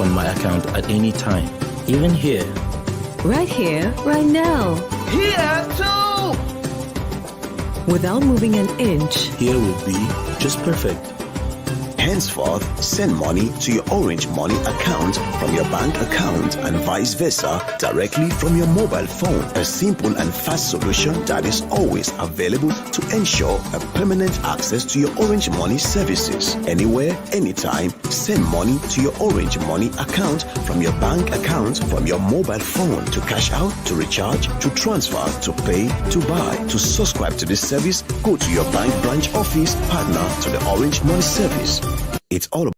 on my account at any time, even here. Right here, right now. Here too! Without moving an inch. Here will be just perfect. Henceforth, send money to your Orange Money account from your bank account and vice versa directly from your mobile phone. A simple and fast solution that is always available to ensure a permanent access to your Orange Money services. Anywhere, anytime, send money to your Orange Money account from your bank account from your mobile phone to cash out, to recharge, to transfer, to pay, to buy. To subscribe to this service, go to your bank branch office partner to the Orange Money service. It's all about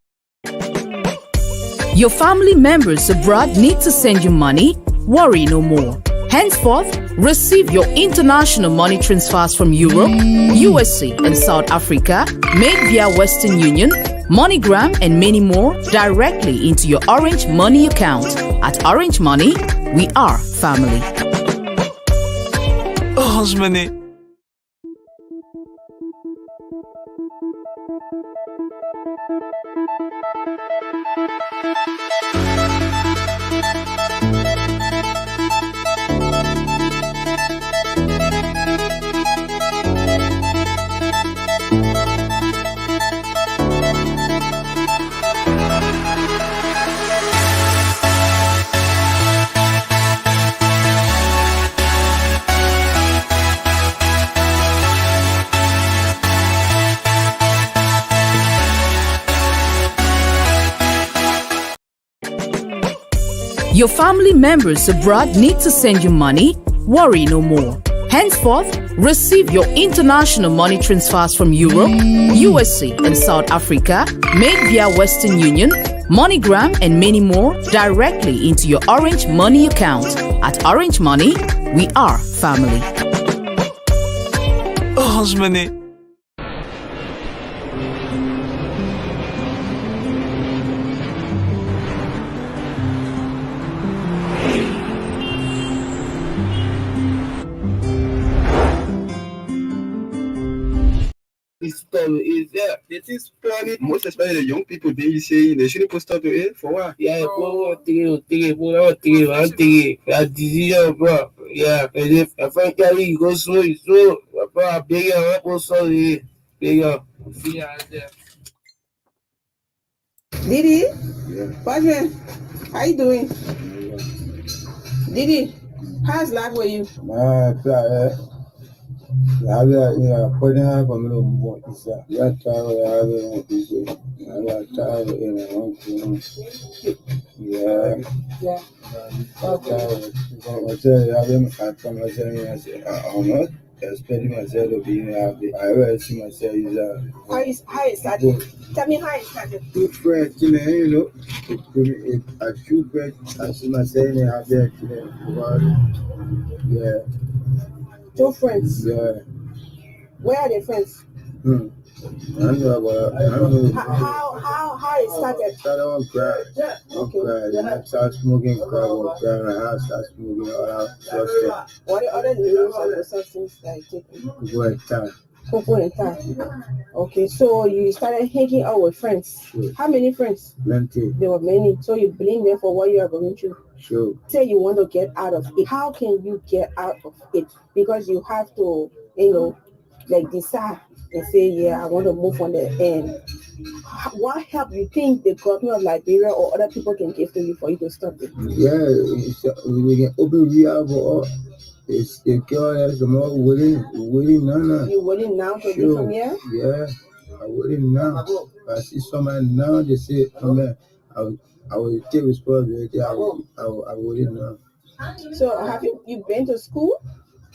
your family members abroad need to send you money? Worry no more. Henceforth, receive your international money transfers from Europe, USA, and South Africa made via Western Union, MoneyGram, and many more directly into your Orange Money account. At Orange Money, we are family. Orange Money. Your family members abroad need to send you money? Worry no more. Henceforth, receive your international money transfers from Europe, USA, and South Africa made via Western Union, MoneyGram, and many more directly into your Orange Money account. At Orange Money, we are family. Orange Money. Is there? It is funny. Most especially the young people, they say they shouldn't post out to it for what? Yeah, go take that decision, bro. Yeah, and if I find carry you go slow, you slow. I beg you, I go sorry. Beg you. See you out there. Didi, Yeah. Badman, how you doing? Didi, how's life with you? Putting up a little more is that expecting myself to be happy. I ever see myself is How it started? Tell me how it started. good friends, you know. I shoot friends, I see myself in a happy accident. Yeah. Two friends. Yeah. Where are the friends? I know. How it started? Started on crack. Then I started smoking crack or crack, and I started smoking all that. What are the names of the substance that you take? People at time. Cocoa and time. Okay, so you started hanging out with friends. Sure. How many friends? Plenty. There were many. So you blame them for what you are going through. Sure. Say you want to get out of it. How can you get out of it? Because you have to, like decide and say, yeah, I want to move on the end. What help you think the government of Liberia or other people can give to you for you to stop it? Yeah, we can open rehab or it's the girl that's the more willing now. You willing now to Sure. be from here? Yeah, I'm willing now. I see somebody now, they say, I will take responsibility. I willing now. So have you been to school?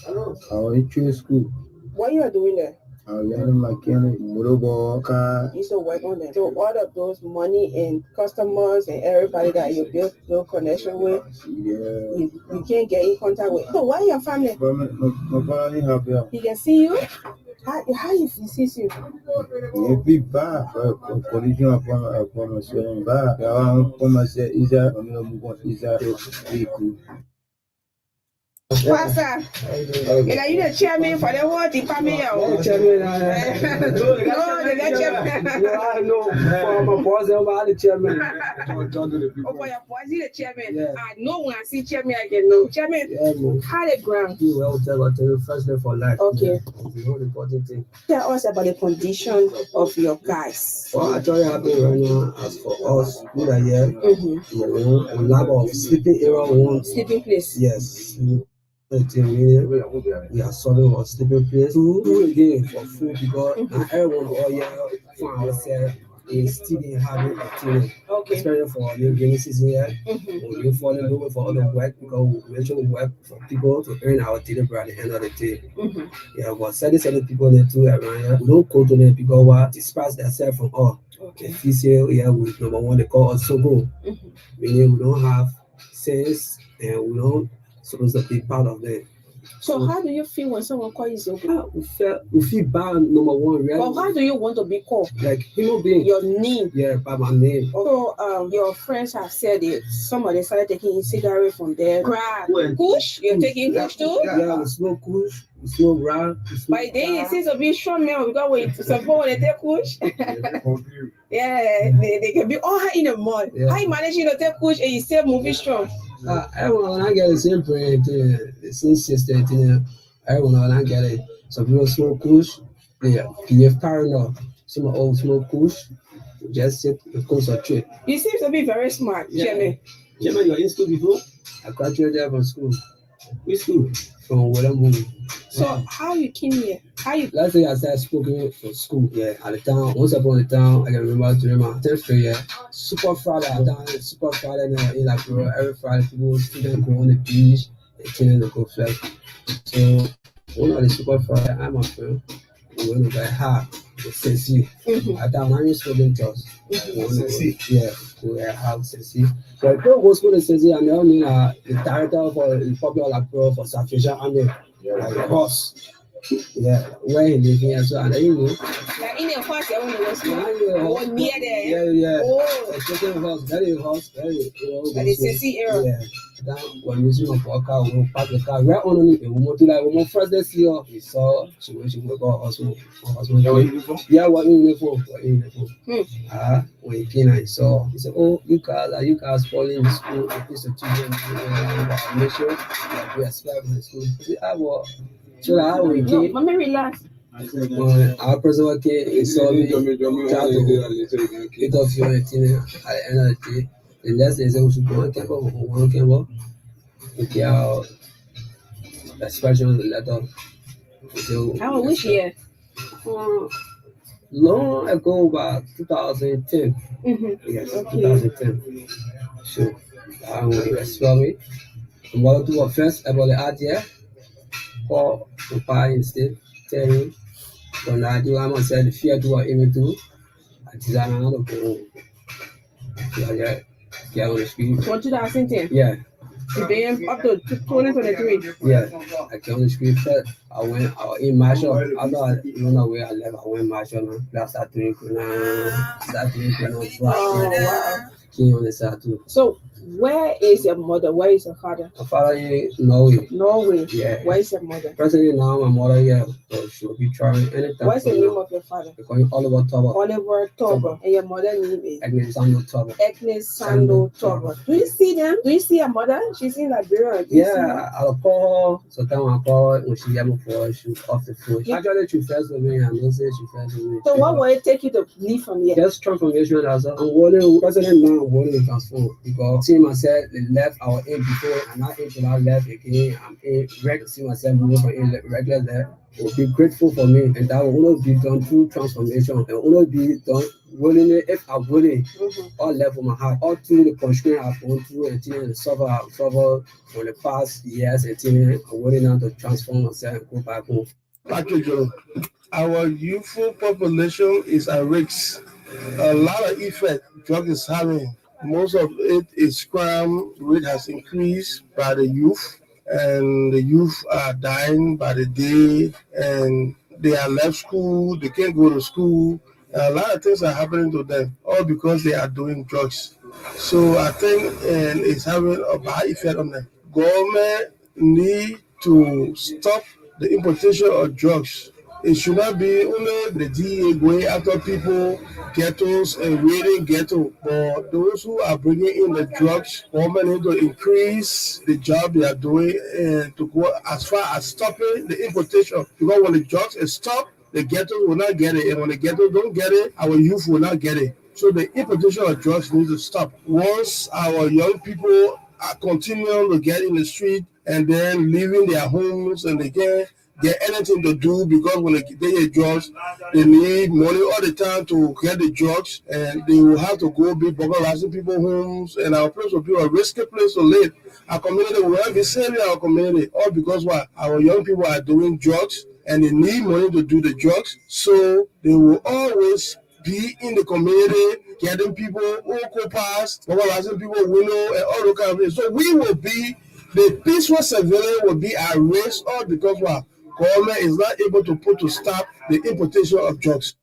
I went to school. What you are doing there? I learned mechanic, motorball, car. You used to work on them. So all of those money and customers and everybody that you built no connection with, Yeah. you can't get in contact with. So why your family? But my family happy. He can see you? How he sees you? Maybe bad, but collision upon myself. Bad. I want to myself, is that I'm not moving, is that vehicle. Pastor, you the chairman for the whole department. Chairman, No, the chairman. no, for my boss, I'm the chairman. Oh, for your boss, you the chairman. Yeah. No one see chairman again. No, chairman. Yeah, man. How the ground? You will tell you first day for life. Okay. It's the most important thing. Tell us about the condition of your guys. Well, actually happening right now, as for us, we are here. Mm-hmm. We lack of sleeping area. We want Sleeping place. yes. We are solving our sleeping place. Food again for food because not everyone all year for ourselves is still having a team. Okay. Especially for the rainy season here. Mm-hmm. We're falling over for other work because we actually work for people to earn our daily bread at the end of the day. Mm-hmm. Yeah, but certain people there too around here. We don't go to them because what disperse themselves from all. Okay. If you say yeah, we number one they call us Sogo. Mm-hmm. Meaning we don't have sense and we don't supposed to be part of them. So how do you feel when someone calls you Zogo? We feel bad, number one, really. Or how do you want to be called? Like human being. Your name. Yeah, by my name. So your friends have said it. Some of them started taking cigarette from there. Grab. Kush? You're taking Kush too? Yeah, we smoke Kush, we smoke Rap. By then it seems to be strong man because when support when they take Kush. Yeah, they can be all high in the mud. Yeah. How you manage to take Kush and you still moving strong? Everyone when I get the same brain, the same system, everyone when I get it. Some people smoke Kush, they behave paranoid. Some old smoke Kush, just sit and concentrate. You seem to be very smart, Chairman. Chairman, you're in school before? I graduated from school. Which school? From William. So how you came here? How you? Last year I started speaking for school. Yeah, at the town. Once upon a time, I can remember during my 10th grade year, Super Friday. At the time, Super Friday, in like every Friday, people students go on the beach and chilling to go fly. So one of the Super Friday, I'm a friend. We went to buy half with Sensi. At the time, I'm used to them just. Yeah, we have Sensi. So I go school to Sensi, and I mean the director for the popular pro for Salvation Army, like the boss. Yeah, where he live here, so and you know. Like in the house, I want to go school. Near there. Yeah. Oh. Especially very hot, very. But the Sensi area. Yeah. That when we see for a car, we will park the car. We're on it. We want to like we want first this year. We saw she will go also. Yeah, what in uniform? When he came and he saw, he said, "Oh, you guys spoiling the school. It's a children. Make sure that we are sparing the school." He said, so how we came. Let me relax. Our president came, he saw me try to get off your at the end of the day. The next day, we should go on campus. Okay, our expression letter. So, How which year? long ago, about 2010. Yes, Okay. 2010. So, we expel me. I'm going to do a first about the idea. Call the party instead, tell him, when I do, I'm going to say the fear to what aiming to. I design another go. Yeah, on the street. From 2010. Yeah, To be up to 2023. yeah. I came on the street first. I went in Marshall. I don't know where I left. I went Marshall now. That's start doing Wow. King on the side too. So where is your mother? Where is your father? My father in Norway. Norway. Yeah. Where is your mother? Presently now, my mother here, so she'll be traveling anytime. What's the from name now. of your father? They call him Oliver Tauber. Oliver Tauber. And your mother name is Agnes Sandro Tauber. Agnes Sando Tauber. Do you see them? Do you see your mother? She's in Liberia. Do you see her? Yeah, I'll call her. Sometimes I'll call her when she get me for she off the phone. Actually, she first with me and don't say she first with me. So what will it take you to leave from here? Just transformation as well. I'm willing, president now, I'm willing to transform because see myself, they left our aim before and now aim to now left again. I'm in regular, see myself moving from in regular there. It will be grateful for me and that will only be done through transformation. It will only be done willingly if I'm willing, all left from my heart, all through the constraint I've gone through and the suffer I've suffered for the past years and I'm willing now to transform myself and go back home. Patrick, our youthful population is at risk. A lot of effect drug is having. Most of it is crime rate has increased by the youth, and the youth are dying by the day, and they are left school, they can't go to school. A lot of things are happening to them, all because they are doing drugs. So I think it's having a bad effect on them. Government need to stop the importation of drugs. It should not be only the DEA going after people, ghettos, and raiding ghetto, but those who are bringing in the drugs, government need to increase the job they are doing and to go as far as stopping the importation. Because when the drugs is stopped, the ghetto will not get it, and when the ghetto don't get it, our youth will not get it. So the importation of drugs needs to stop. Once our young people are continuing to get in the street and then leaving their homes and they can't get anything to do because when they get drugs, they need money all the time to get the drugs, and they will have to go be burglarizing people's homes, and our place will be a risky place to live. Our community will not be saving our community, all because what? Our young people are doing drugs and they need money to do the drugs, so they will always be in the community, getting people who co-pass, burglarizing people, window, and all those kind of things. So we will be, the peaceful civilian will be at risk, all because what? Government is not able to put to stop the importation of drugs.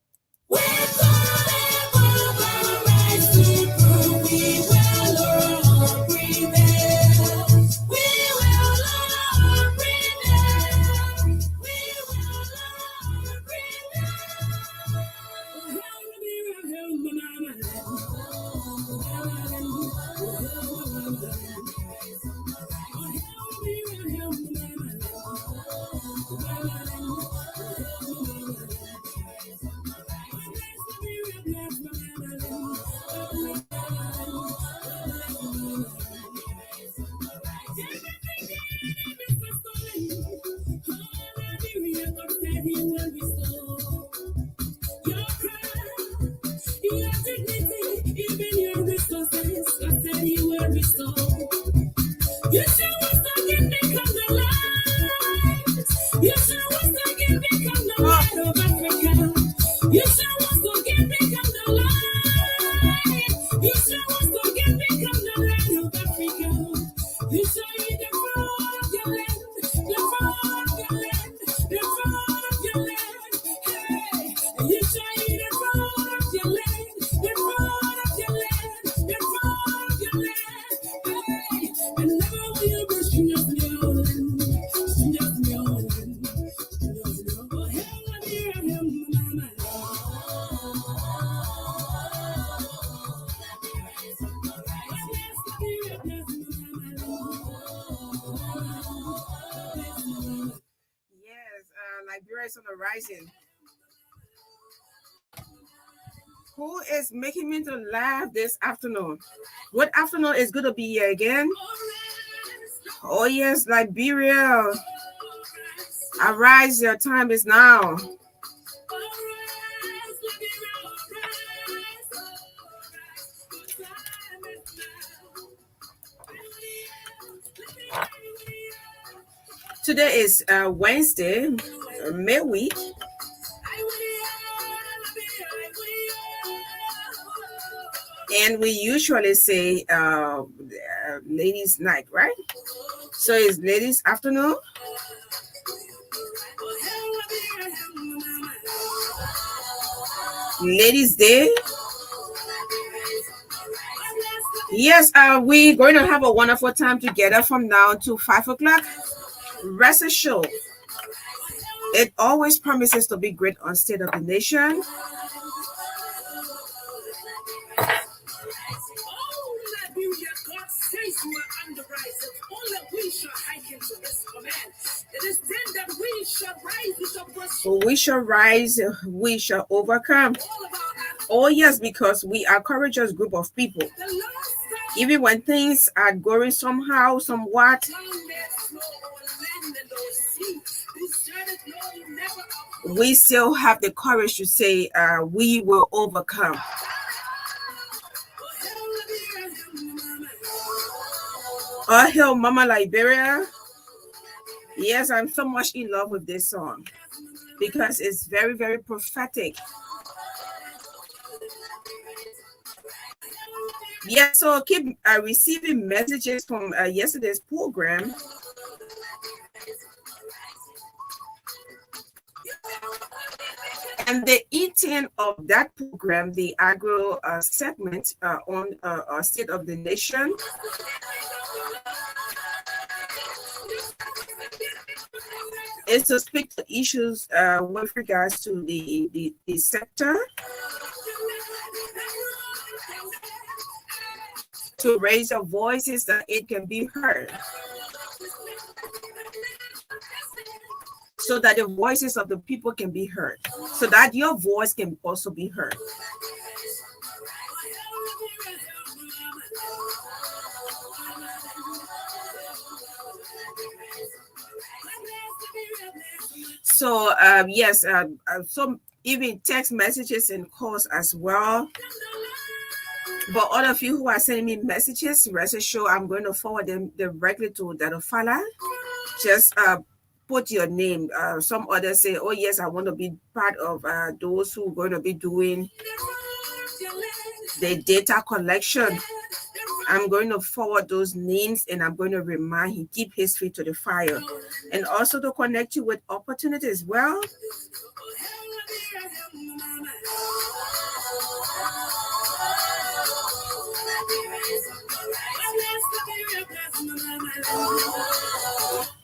Liberia is on the rising. Who is making me to laugh this afternoon? Good afternoon. It's good to be here again. Oh yes, Liberia. Arise, your time is now. Today is Wednesday, midweek. And we usually say ladies' night, right? So it's ladies' afternoon. Ladies' Day. Yes, we're going to have a wonderful time together from now to 5 o'clock. Rest assured, it always promises to be great on State of the Nation. We shall rise, we shall overcome. Oh yes, because we are a courageous group of people. Even when things are going somehow, somewhat, we still have the courage to say we will overcome. All hail Mama Liberia. Yes, I'm so much in love with this song because it's very, very prophetic. Yeah, so keep receiving messages from yesterday's program. And the intent of that program, the agro segment on State of the Nation, is to speak to issues with regards to the sector, to raise your voices that it can be heard, so that the voices of the people can be heard, so that your voice can also be heard. So yes, some even text messages and calls as well. But all of you who are sending me messages, rest assured I'm going to forward them directly to Dadofala. Just put your name. Some others say, oh yes, I want to be part of those who are going to be doing the data collection. I'm going to forward those names, and I'm going to remind him, keep his feet to the fire, and also to connect you with opportunities as well.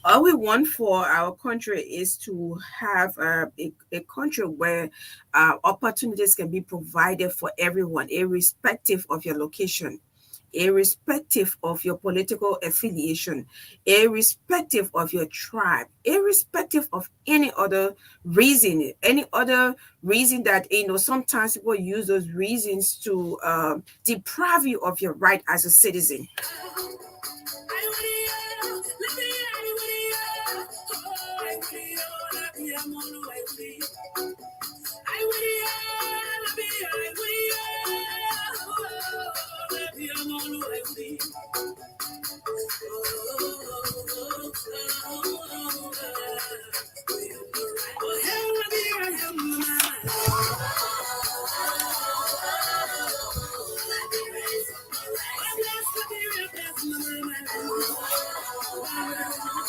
All we want for our country is to have a country where opportunities can be provided for everyone, irrespective of your location, irrespective of your political affiliation, irrespective of your tribe, irrespective of any other reason that, sometimes people use those reasons to deprive you of your right as a citizen.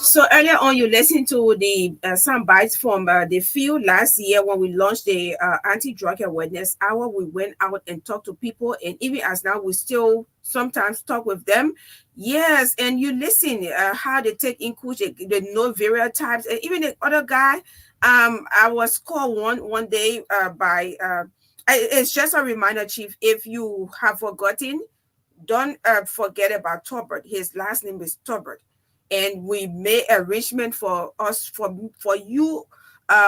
So earlier on, you listened to the some bites from the field last year when we launched the anti-drug awareness hour. We went out and talked to people, and even as now, we still sometimes talk with them. Yes, and you listen how they take in the no various types, and even the other guy. I was called one day by. It's just a reminder, Chief. If you have forgotten, don't forget about Tobert. His last name is Tobert. And we made arrangement for us, for you,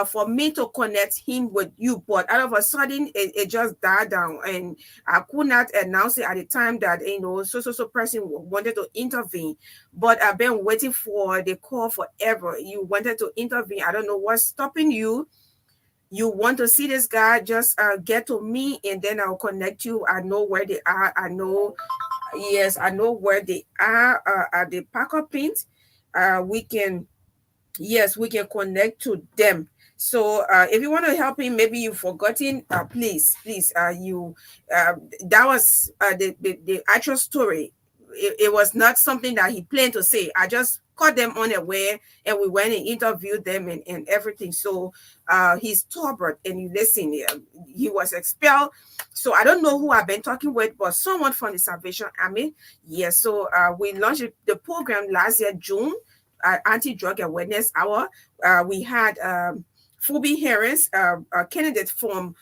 for me to connect him with you. But all of a sudden, it just died down. And I could not announce it at the time that, so person wanted to intervene. But I've been waiting for the call forever. You wanted to intervene. I don't know what's stopping you. You want to see this guy, just get to me, and then I'll connect you. I know where they are. I know where they are at the Packer Pins. We can connect to them. So if you want to help him, maybe you've forgotten, please, that was the actual story. It was not something that he planned to say. I just caught them unaware, and we went and interviewed them and everything. So he's Tobert, and you listen, he was expelled. So I don't know who I've been talking with, but someone from the Salvation Army. Yes, so we launched the program last year, June, anti-drug awareness hour. We had Phoebe Harris, a candidate from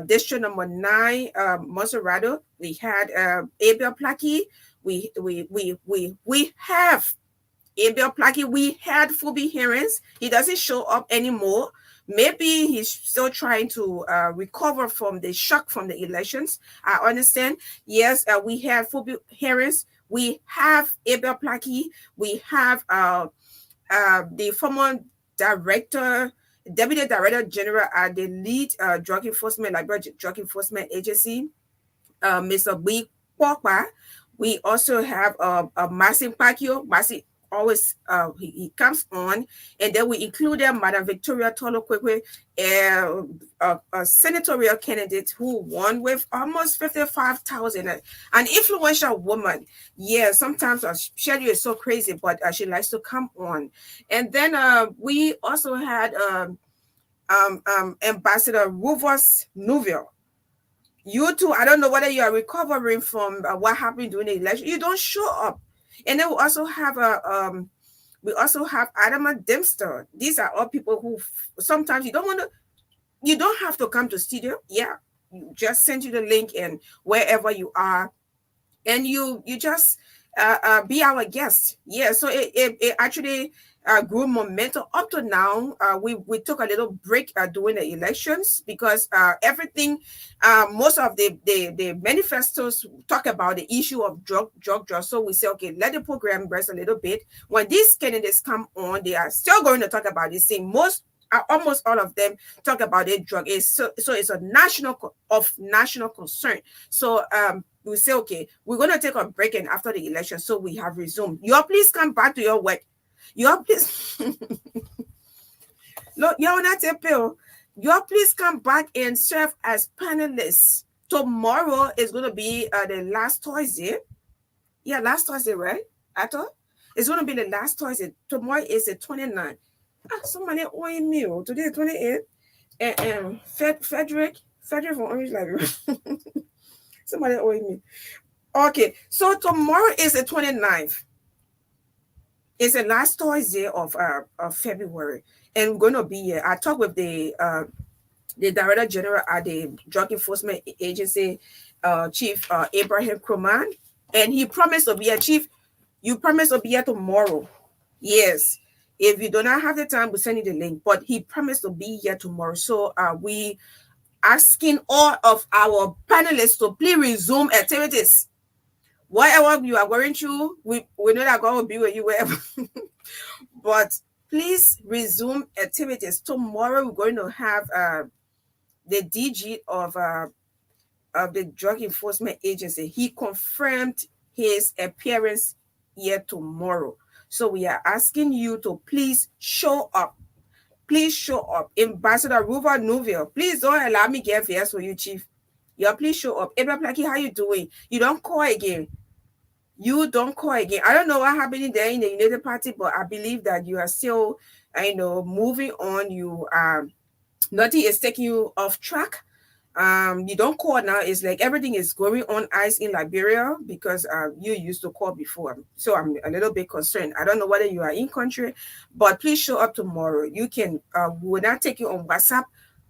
District Number 9, Monserrato. We had Abel Plackey. We have Abel Plackey. We had Phoebe Harris. He doesn't show up anymore. Maybe he's still trying to recover from the shock from the elections. I understand. Yes, we have Phoebe Harris. We have Abel Plackey. We have the former Deputy Director General at the lead Drug Enforcement Agency, Mr. B. Kwokwa. We also have Marcin Pacquiao. Marcin always he comes on, and then we included Madam Victoria Tolokwekwe, a senatorial candidate who won with almost 55,000. An influential woman. Yeah, sometimes her schedule is so crazy, but she likes to come on. And then we also had Ambassador Rufus Nuville. You too, I don't know whether you are recovering from what happened during the election. You don't show up. And then we also have We also have Adama Dempster. These are all people who sometimes you don't have to come to studio. Yeah, just send you the link, and wherever you are, and you just be our guest. Yeah, so it actually grew momentum up to now. We took a little break during the elections because everything, most of the manifestos talk about the issue of drug. So we say, okay, let the program rest a little bit. When these candidates come on, they are still going to talk about this thing. Almost all of them talk about it. Drug is so it's a national concern. So we say, okay, we're going to take a break, and after the election, so we have resumed. You all please come back to your work. You all please look, you're not a pill. You all please come back and serve as panelists. Tomorrow is going to be the last Thursday. Yeah, last Thursday, right? I thought it's going to be the last Thursday. Tomorrow is the 29th. Somebody owing me. Today is 28th. And Frederick from Orange Library. Somebody owing me. Okay, so tomorrow is the 29th. It's the last Thursday of February, and we're going to be here. I talked with the Director General at the Drug Enforcement Agency, Chief Abraham Kroman, and he promised to be here. Chief, you promised to be here tomorrow. Yes. If you do not have the time, we'll send you the link. But he promised to be here tomorrow. So we asking all of our panelists to please resume activities. Whatever you are going through, we know that God will be with you wherever. But please resume activities. Tomorrow we're going to have the DG of the Drug Enforcement Agency. He confirmed his appearance here tomorrow. So we are asking you to please show up. Please show up. Ambassador Ruva Nuville, please don't allow me get VS for you, Chief. Yeah, please show up. Abel Placky, how you doing? You don't call again. You don't call again. I don't know what happened there in the United Party, but I believe that you are still, moving on. You nothing is taking you off track. You don't call now. It's like everything is going on ice in Liberia because you used to call before. So I'm a little bit concerned. I don't know whether you are in country, but please show up tomorrow. You can we will not take you on WhatsApp.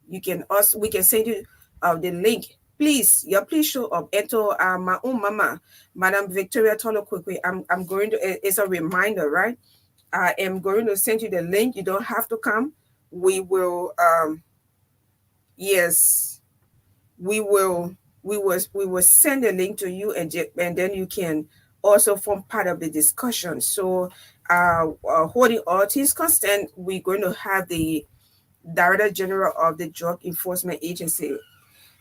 We can send you the link. Please, please show up. Eto my own mama, Madam Victoria Tolo Kwekwe. I'm going to, it's a reminder, right? I am going to send you the link. You don't have to come. We will yes. We will send a link to you, and then you can also form part of the discussion. So holding all things constant, we're going to have the Director General of the Drug Enforcement Agency,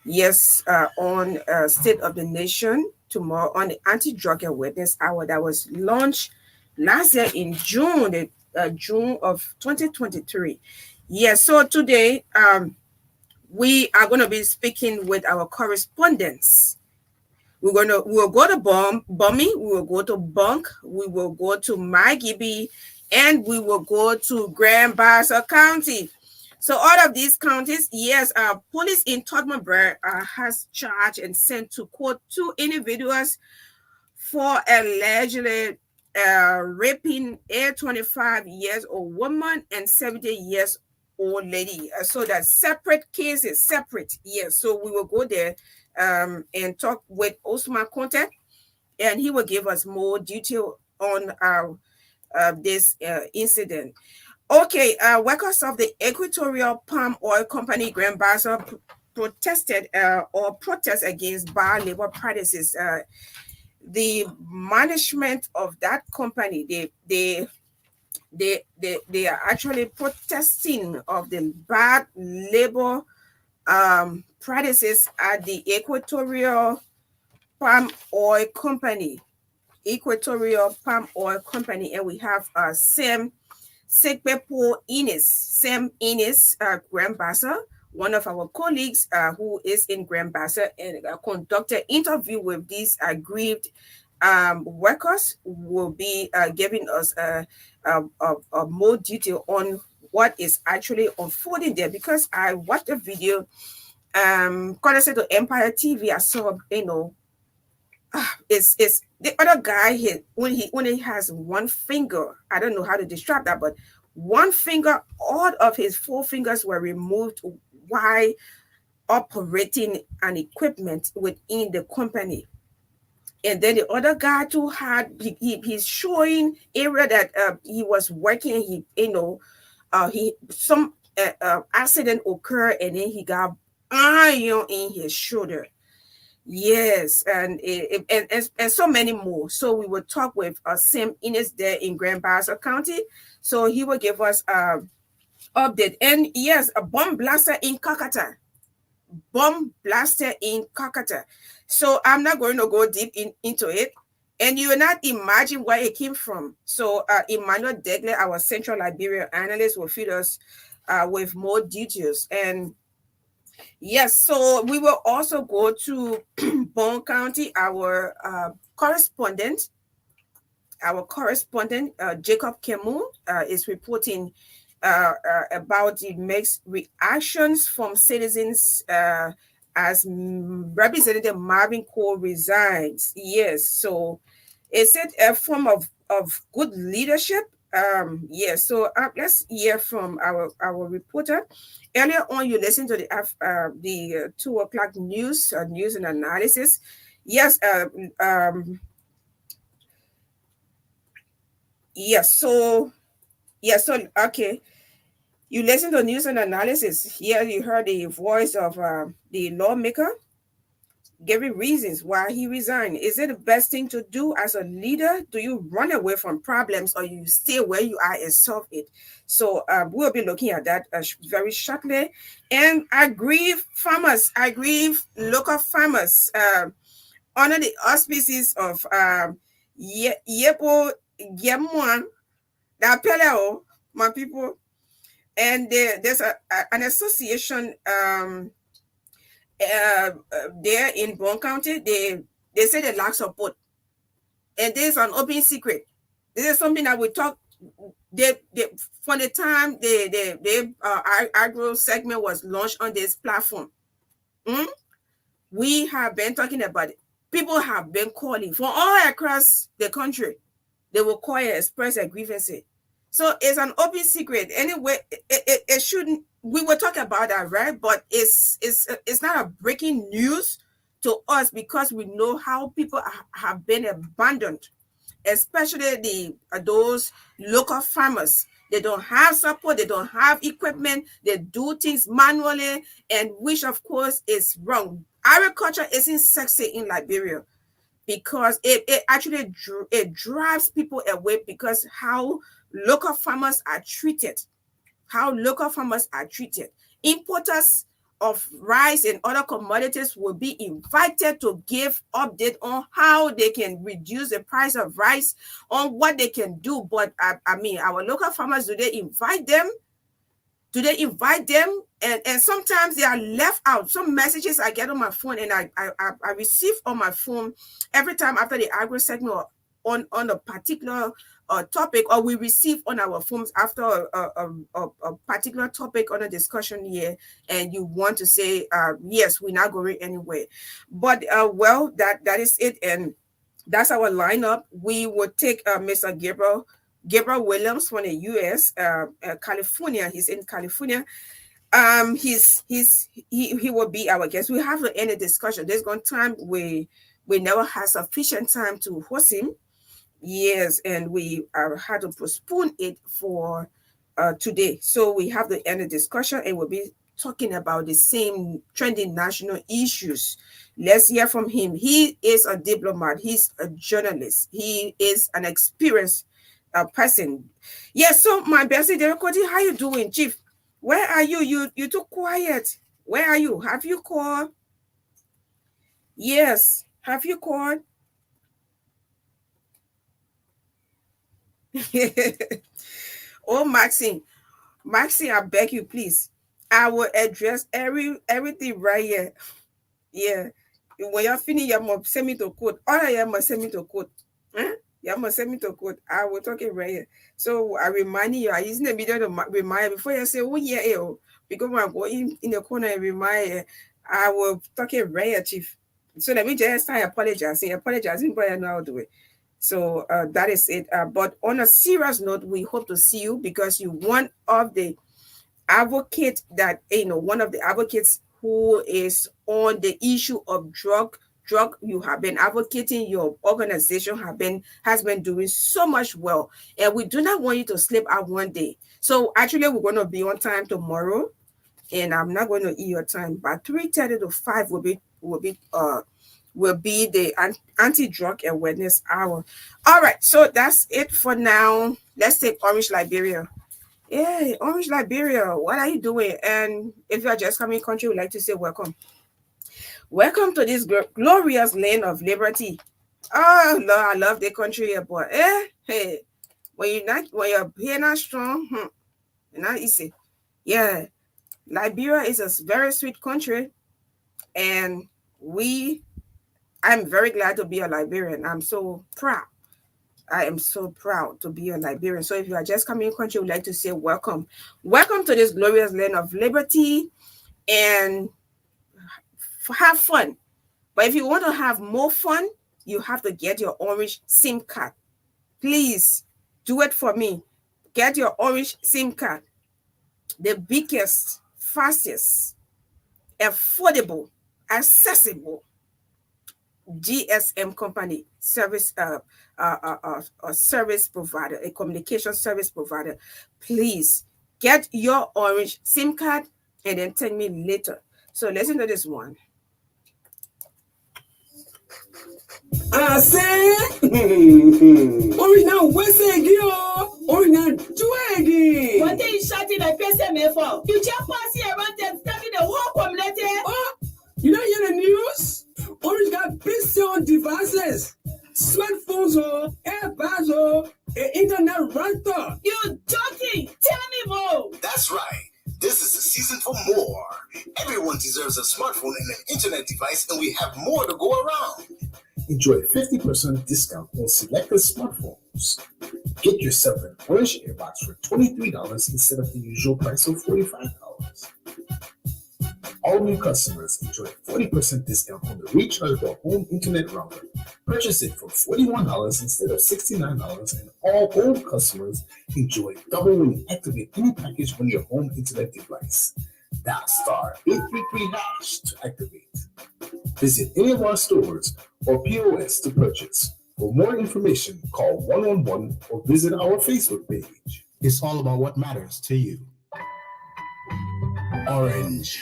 yes, on State of the Nation tomorrow on the Anti-Drug Awareness Hour that was launched last year in June, June of 2023. Yes, so today we are going to be speaking with our correspondents. We'll go to Bummy, we will go to Bunk, we will go to Magibby, and we will go to Grand Bassa County. So all of these counties, yes, police in Todmorden has charged and sent to court 2 individuals for allegedly raping a 25-year-old woman and 70-year-old lady. So that's separate cases, separate. Yes, so we will go there and talk with Osman Conte, and he will give us more detail on this incident. Okay, workers of the Equatorial Palm Oil Company, Grand Bassa, protest against bad labor practices. The management of that company, they are actually protesting of the bad labor practices at the Equatorial Palm Oil Company. Equatorial Palm Oil Company, and we have Sam Innes, Grand Bassa, one of our colleagues who is in Grand Bassa, and conducted interview with these aggrieved workers, will be giving us more detail on what is actually unfolding there. Because I watched a video, courtesy to Empire TV, I saw, it's The other guy, when he has one finger, I don't know how to describe that, but one finger, all of his 4 fingers were removed while operating an equipment within the company. And then the other guy too he's showing area that he was working. He some accident occurred, and then he got iron in his shoulder. Yes, and so many more. So we will talk with Sam Innes there in Grand Bassa County. So he will give us update. And yes, a bomb blaster in Kakata. So I'm not going to go deep into it. And you will not imagine where it came from. So Emmanuel Degler, our Central Liberia analyst, will feed us with more details. And yes, so we will also go to Bon County. Our correspondent, Jacob Kemu, is reporting about the mixed reactions from citizens as Representative Marvin Cole resigns. Yes, so is it a form of good leadership? Yes, so let's hear from our reporter. Earlier on, you listened to the 2 o'clock news and analysis. Yes, okay. You listen to news and analysis. Here you heard the voice of the lawmaker giving reasons why he resigned. Is it the best thing to do as a leader? Do you run away from problems, or you stay where you are and solve it? So we'll be looking at that very shortly. And I grieve local farmers under the auspices of Yepo Gemwan, my people. And there's an association there in Bon County. They say they lack support, and this is an open secret. This is something that we talk. They from the time the agro segment was launched on this platform, we have been talking about it. People have been calling from all across the country. They will call and express their grievances. So it's an open secret. Anyway, it shouldn't. We will talk about that, right? But it's not a breaking news to us, because we know how people have been abandoned, especially those local farmers. They don't have support. They don't have equipment. They do things manually, and which of course is wrong. Agriculture isn't sexy in Liberia, because it actually drives people away, because how local farmers are treated. Importers of rice and other commodities will be invited to give update on how they can reduce the price of rice, on what they can do. But I mean, our local farmers, do they invite them? And sometimes they are left out. Some messages I get on my phone, and I receive on my phone every time after the agro segment on a particular topic, or we receive on our phones after a particular topic on a discussion here, and you want to say, yes, we're not going anywhere. But well, that is it, and that's our lineup. We will take Mr. Gabriel Williams from the U.S., California. He's in California. He will be our guest. We have to end the discussion. There's one time we never had sufficient time to host him. Yes, and we had to postpone it for today. So we have to end the discussion, and we'll be talking about the same trending national issues. Let's hear from him. He is a diplomat. He's a journalist. He is an experienced person. Yes, so my Bessie Derekoti, how you doing, Chief? Where are you? You too quiet. Where are you? Have you called? Yes. Have you called? Oh, Maxine, I beg you, please. I will address everything right here. Yeah. When you're finished, you must send me to quote. All you must send me to quote. Huh? You must send me to quote. I will talk it right here. So I remind you, I using the video to remind you before you say, oh yeah, because when I go in the corner and remind you, I will talk it right here, Chief. So let me just start apologizing, but I know how to do it. So that is it. But on a serious note, we hope to see you because you one of the advocates that one of the advocates who is on the issue of drug. You have been advocating. Your organization has been doing so much well, and we do not want you to slip out one day. So actually, we're going to be on time tomorrow, and I'm not going to eat your time. But 3:30 to 5 will be the anti-drug awareness hour. All right, so that's it for now. Let's take Orange Liberia. Yeah, Orange Liberia, what are you doing? And if you are just coming country, we'd like to say welcome. Welcome to this glorious land of liberty. Oh Lord, I love the country, boy. Hey, when you're here not strong, not easy. Yeah, Liberia is a very sweet country, and I'm very glad to be a Liberian. I'm so proud. I am so proud to be a Liberian. So if you are just coming in country, we'd like to say welcome. Welcome to this glorious land of liberty and have fun. But if you want to have more fun, you have to get your orange SIM card. Please do it for me. Get your orange SIM card. The biggest, fastest, affordable, accessible GSM company service service provider, a communication service provider. Please get your orange SIM card and then tell me later. So listen to this one. I say, original West original Twaggy. What are you shouting like PSM for? You just pass here around them starting the whole community. Oh, you don't hear the news? Orange got big devices, smartphones, AirPods, internet router. You joking? Tell me more. That's right. This is the season for more. Everyone deserves a smartphone and an internet device, and we have more to go around. Enjoy a 50% discount on selected smartphones. Get yourself an Orange Airbox for $23 instead of the usual price of $45. All new customers enjoy a 40% discount on the rechargeable home internet router. Purchase it for $41 instead of $69, and all old customers enjoy double when you activate any package on your home internet device. Dial *833# to activate. Visit any of our stores or POS to purchase. For more information, call 111 or visit our Facebook page. It's all about what matters to you. Orange.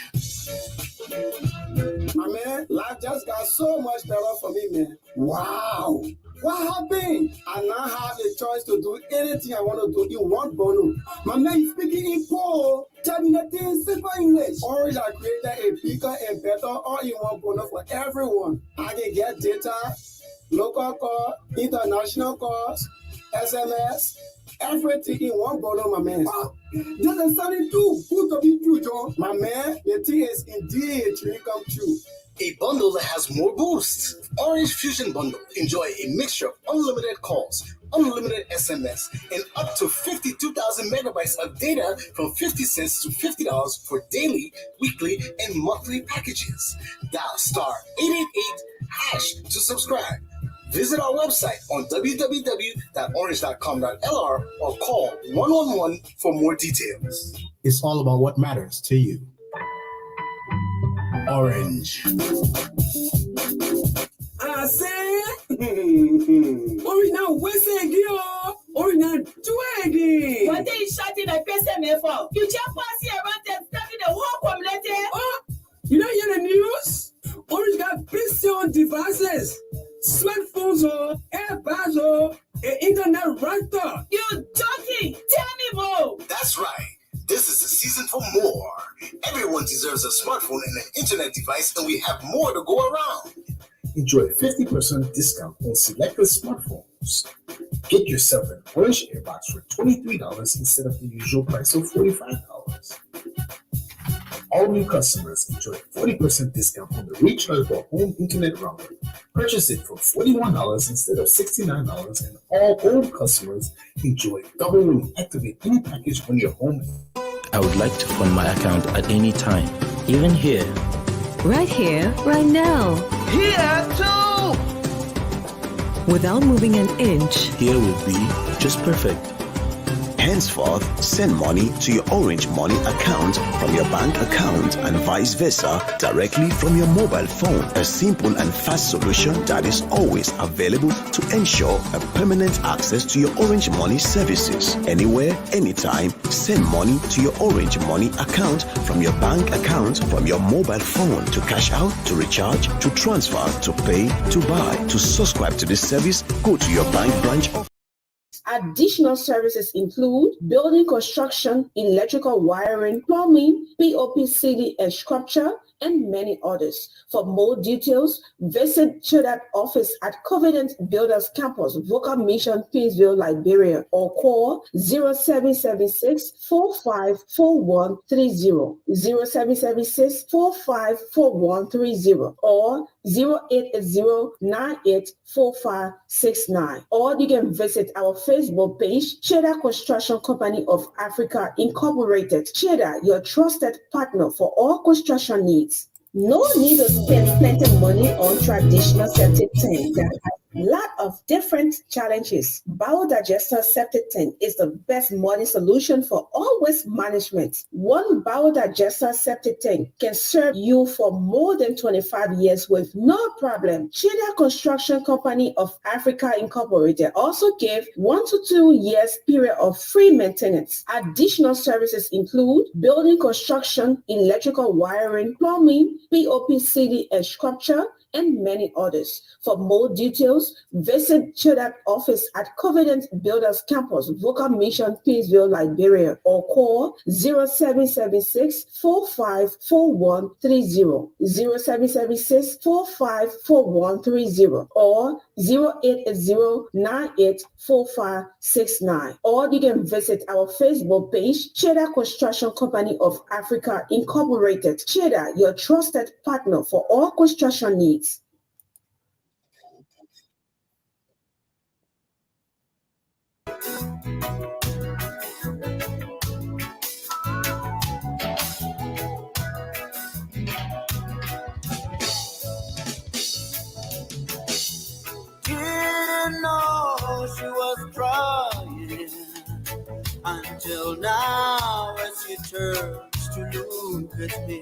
My man, life just got so much better for me, man. Wow. What happened? I now have the choice to do anything I want to do in one bundle. My man, speaking in Paul, tell me that in simple English. Orange I created a bigger and better all-in-one bundle for everyone. I can get data, local call, international calls, SMS, everything in one bundle, my man. Wow. This is something too good to be true, John. My man, the thing is indeed to come true. A bundle that has more boosts. Orange Fusion Bundle. Enjoy a mixture of unlimited calls, unlimited SMS, and up to 52,000 megabytes of data from 50 cents to $50 for daily, weekly, and monthly packages. Dial *888# to subscribe. Visit our website on www.orange.com.lr or call 111 for more details. It's all about what matters to you. Orange. I say, original West original Twaggy. What are you shouting like PSM for? You just pass here around them starting the whole community. Oh, you don't hear the news? Orange got big devices, smartphones, AirPods, internet router. You joking? Tell me more. That's right. This is the season for more. Everyone deserves a smartphone and an internet device, and we have more to go around. Enjoy a 50% discount on selected smartphones. Get yourself an Orange Airbox for $23 instead of the usual price of $45. All new customers enjoy a 40% discount on the rechargeable home internet router. Purchase it for $41 instead of $69, and all old customers enjoy double when you activate any package on your home. I would like to fund my account at any time, even here. Right here, right now. Here too! Without moving an inch, Here will be just perfect. Henceforth, send money to your Orange Money account from your bank account and vice versa directly from your mobile phone. A simple and fast solution that is always available to ensure a permanent access to your Orange Money services. Anywhere, anytime, send money to your Orange Money account from your bank account from your mobile phone to cash out, to recharge, to transfer, to pay, to buy. To subscribe to this service, go to your bank branch of Additional services include building construction, electrical wiring, plumbing, POPCD and sculpture, and many others. For more details, visit Cheddar office at Covenant Builders Campus, Vocal Mission, Pinsville, Liberia, or call 0776-454130, 0776-454130, or 080984569. Or you can visit our Facebook page, Cheddar Construction Company of Africa Incorporated. Cheddar, your trusted partner for all construction needs. No need to spend plenty of money on traditional septic tank that has a lot of different challenges. Biodigester septic tank is the best money solution for all waste management. One biodigester septic tank can serve you for more than 25 years with no problem. Cheddar Construction Company of Africa Incorporated also gave 1 to 2 years period of free maintenance. Additional services include building construction, electrical wiring, plumbing, POPCD and sculpture, and many others. For more details, visit Cheddar office at Covenant Builders Campus, Vocal Mission, Pinsville, Liberia, or call 0776-454130, 0776-454130, or 080984569. Or you can visit our Facebook page, Cheddar Construction Company of Africa Incorporated. Cheddar, your trusted partner for all construction needs. Didn't know she was crying until now as she turns to look at me.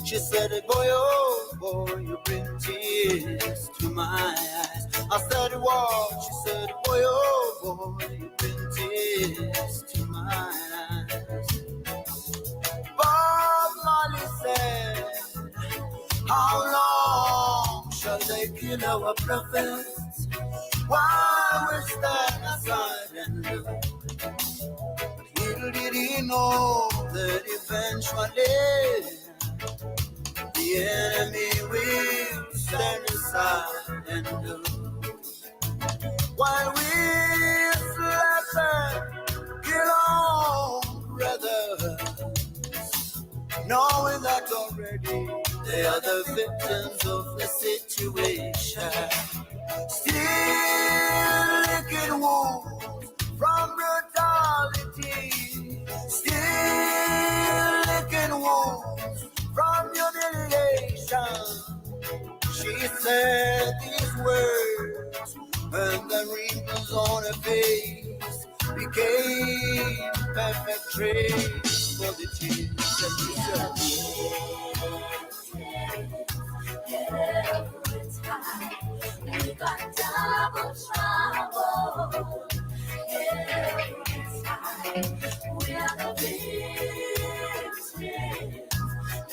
She said, boy, oh boy, you bring tears to my eyes. I said, what? She said, boy, oh boy, you bring tears to my eyes. Bob Marley said, how long shall they kill our prophets? Why we stand aside and look? Little did he know that eventually the enemy will stand aside and look. While we slept and kill our brothers, knowing that already they are the victims of the situation. Still licking wounds from brutality. Still licking wounds from humiliation. She said these words, and the wrinkles on her face became perfect trace for the tears that she shed. We got double trouble every time. We are the victims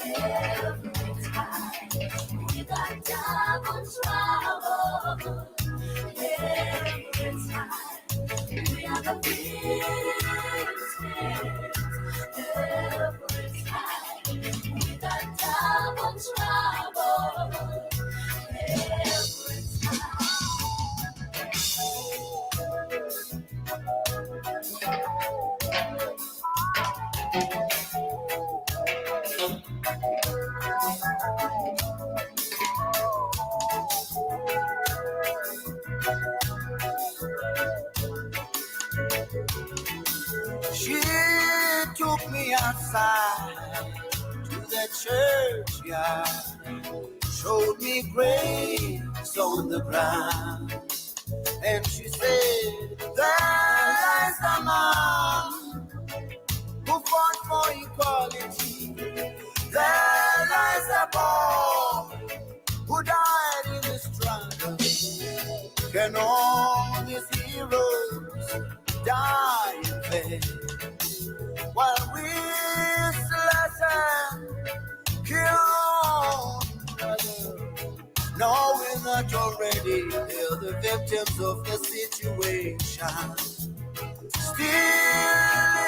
every time. We got double trouble every time. We are the victims every time. We got double trouble. She took me outside to the the churchyard, showed me graves on the ground. And she said, there lies a man who fought for equality. There lies a boy who died in the struggle. Can all these heroes die in vain? While we slash and kill others, knowing that already they're the victims of the situation. Still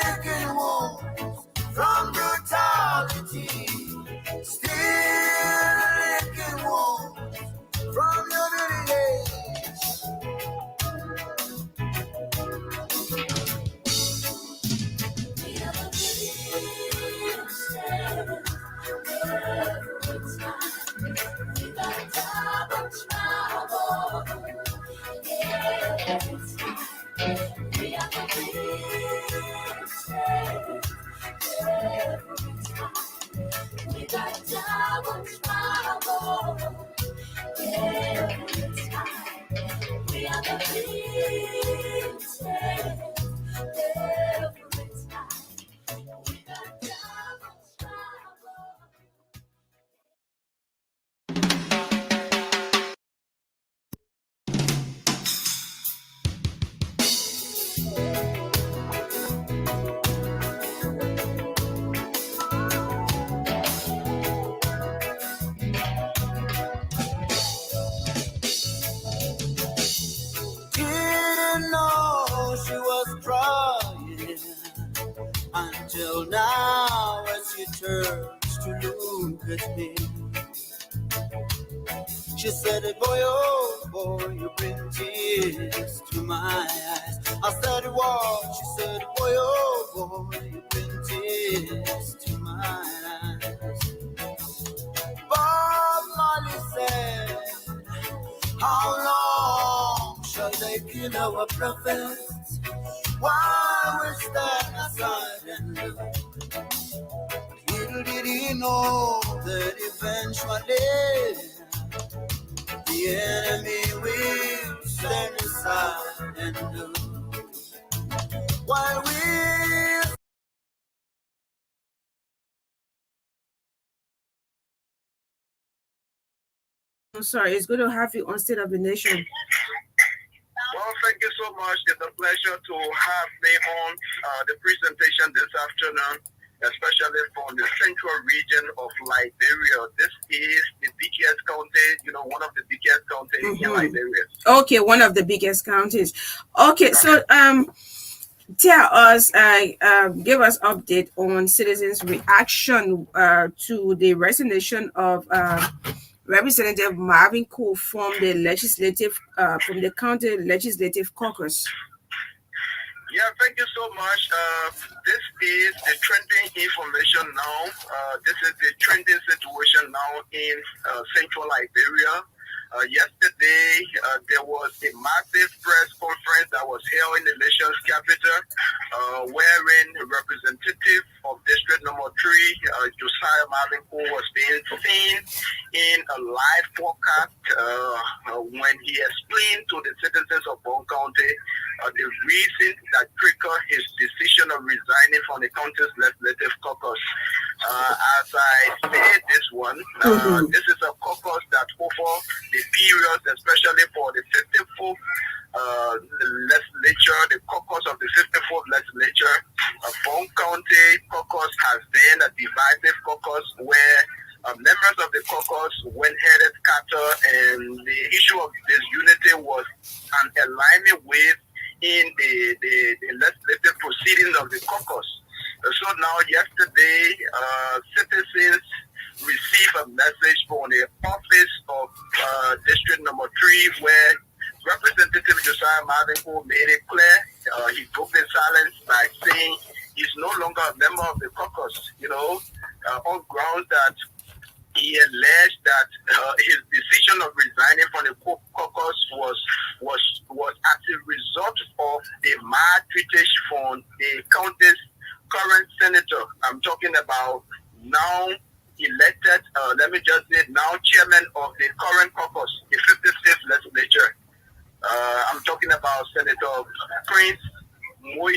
licking wounds from brutality. Still licking wounds from your dirty days. Until now, as she turns to look at me, she said, boy, oh boy, you bring tears to my eyes. I said, what? She said, boy, oh boy, you bring tears to my eyes. Bob Marley said, how long shall they kill our prophets? Why we stand aside and look? Little did he know that eventually the enemy will stand aside and look. While we I'm sorry, it's good to have you on State of the Nation. Well, thank you so much. It's a pleasure to have me on the presentation this afternoon, especially from the central region of Liberia. This is the biggest county, one of the biggest counties in Liberia. Okay, one of the biggest counties. Okay, so tell us, give us update on citizens' reaction to the resignation of Representative Marvin Cole from the county legislative caucus. Yeah, thank you so much. This is the trending information now. This is the trending situation now in central Liberia. Yesterday, there was a massive press conference that was held in the nation's capital, wherein a representative of District Number 3, Josiah Marvin Cole, was being seen in a live broadcast when he explained to the citizens of Bone County the reason that triggered his decision of resigning from the county's legislative caucus. As I said, this this is a caucus that over the period, especially for the 54th legislature, the caucus of the 54th legislature, Bone County caucus has been a divisive caucus where members of the caucus went headed scatter, and the issue of disunity was an alignment with in the legislative proceedings of the caucus. So now yesterday, citizens received a message from the office of District Number 3 where Representative Josiah Marvin Cole made it clear. He broke the silence by saying he's no longer a member of the caucus, on grounds that he alleged that his decision of resigning from the caucus was as a result of the maltreatment from the county's current senator. I'm talking about now elected, let me just say, now chairman of the current caucus, the 56th legislature. I'm talking about Senator Prince Moi.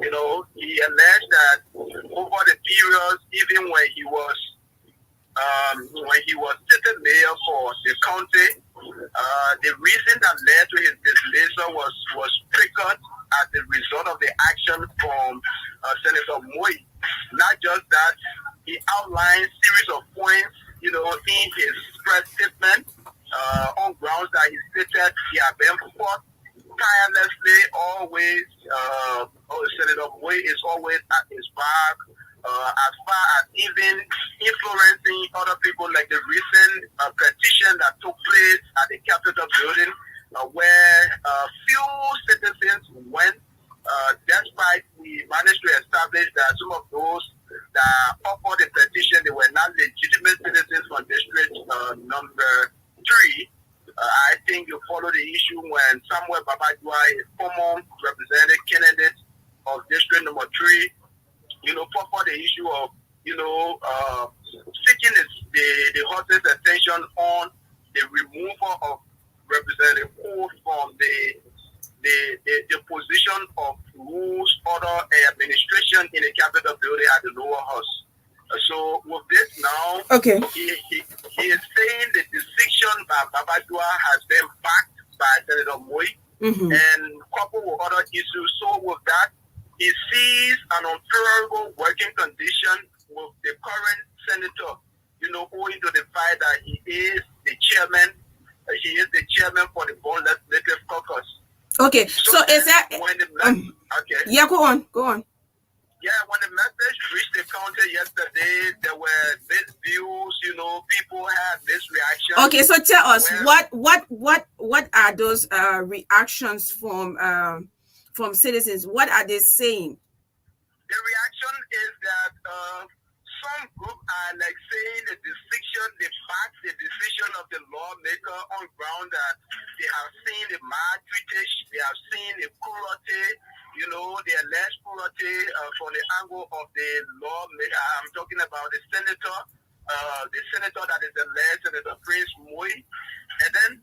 You know, he alleged that over the period, even when he was sitting mayor for the county, the reason that led to his dismissal was triggered as a result of the action from Senator Moi. Not just that, he outlined series of points, you know, in his press statement on grounds that he stated he had been fought tirelessly, always. Senator Moi is always at his back, as far as even influencing other people, like the recent petition that took place at the Capitol building, where few citizens went, despite we managed to establish that some of those that offered the petition, they were not legitimate citizens from district number 3. I think you follow the issue when Samuel Babajua, a former representative candidate of district number 3, you know, for the issue of, you know, seeking the hottest attention on the removal of Representative Cole from the position of rules, order, and administration in the Capitol building at the lower house. So with this now, okay, he is saying the decision by Babajua has been backed by Senator Moi and coupled with other issues. So with that, he sees an unfavorable working condition with the current senator, you know, owing to the fact that he is the chairman. He is the chairman for the Bone Legislative Caucus. Okay, so is that when the okay? Yeah, go on. Yeah, when the message reached the county yesterday, there were these views, you know, people had this reaction. Okay, so tell us what are those reactions from citizens? What are they saying? The reaction is that some group are like saying the decision of the lawmaker on ground that they have seen the maltreatment, they have seen the cruelty, you know, the alleged cruelty from the angle of the lawmaker. I'm talking about the senator that is alleged, Senator Prince Moi. And then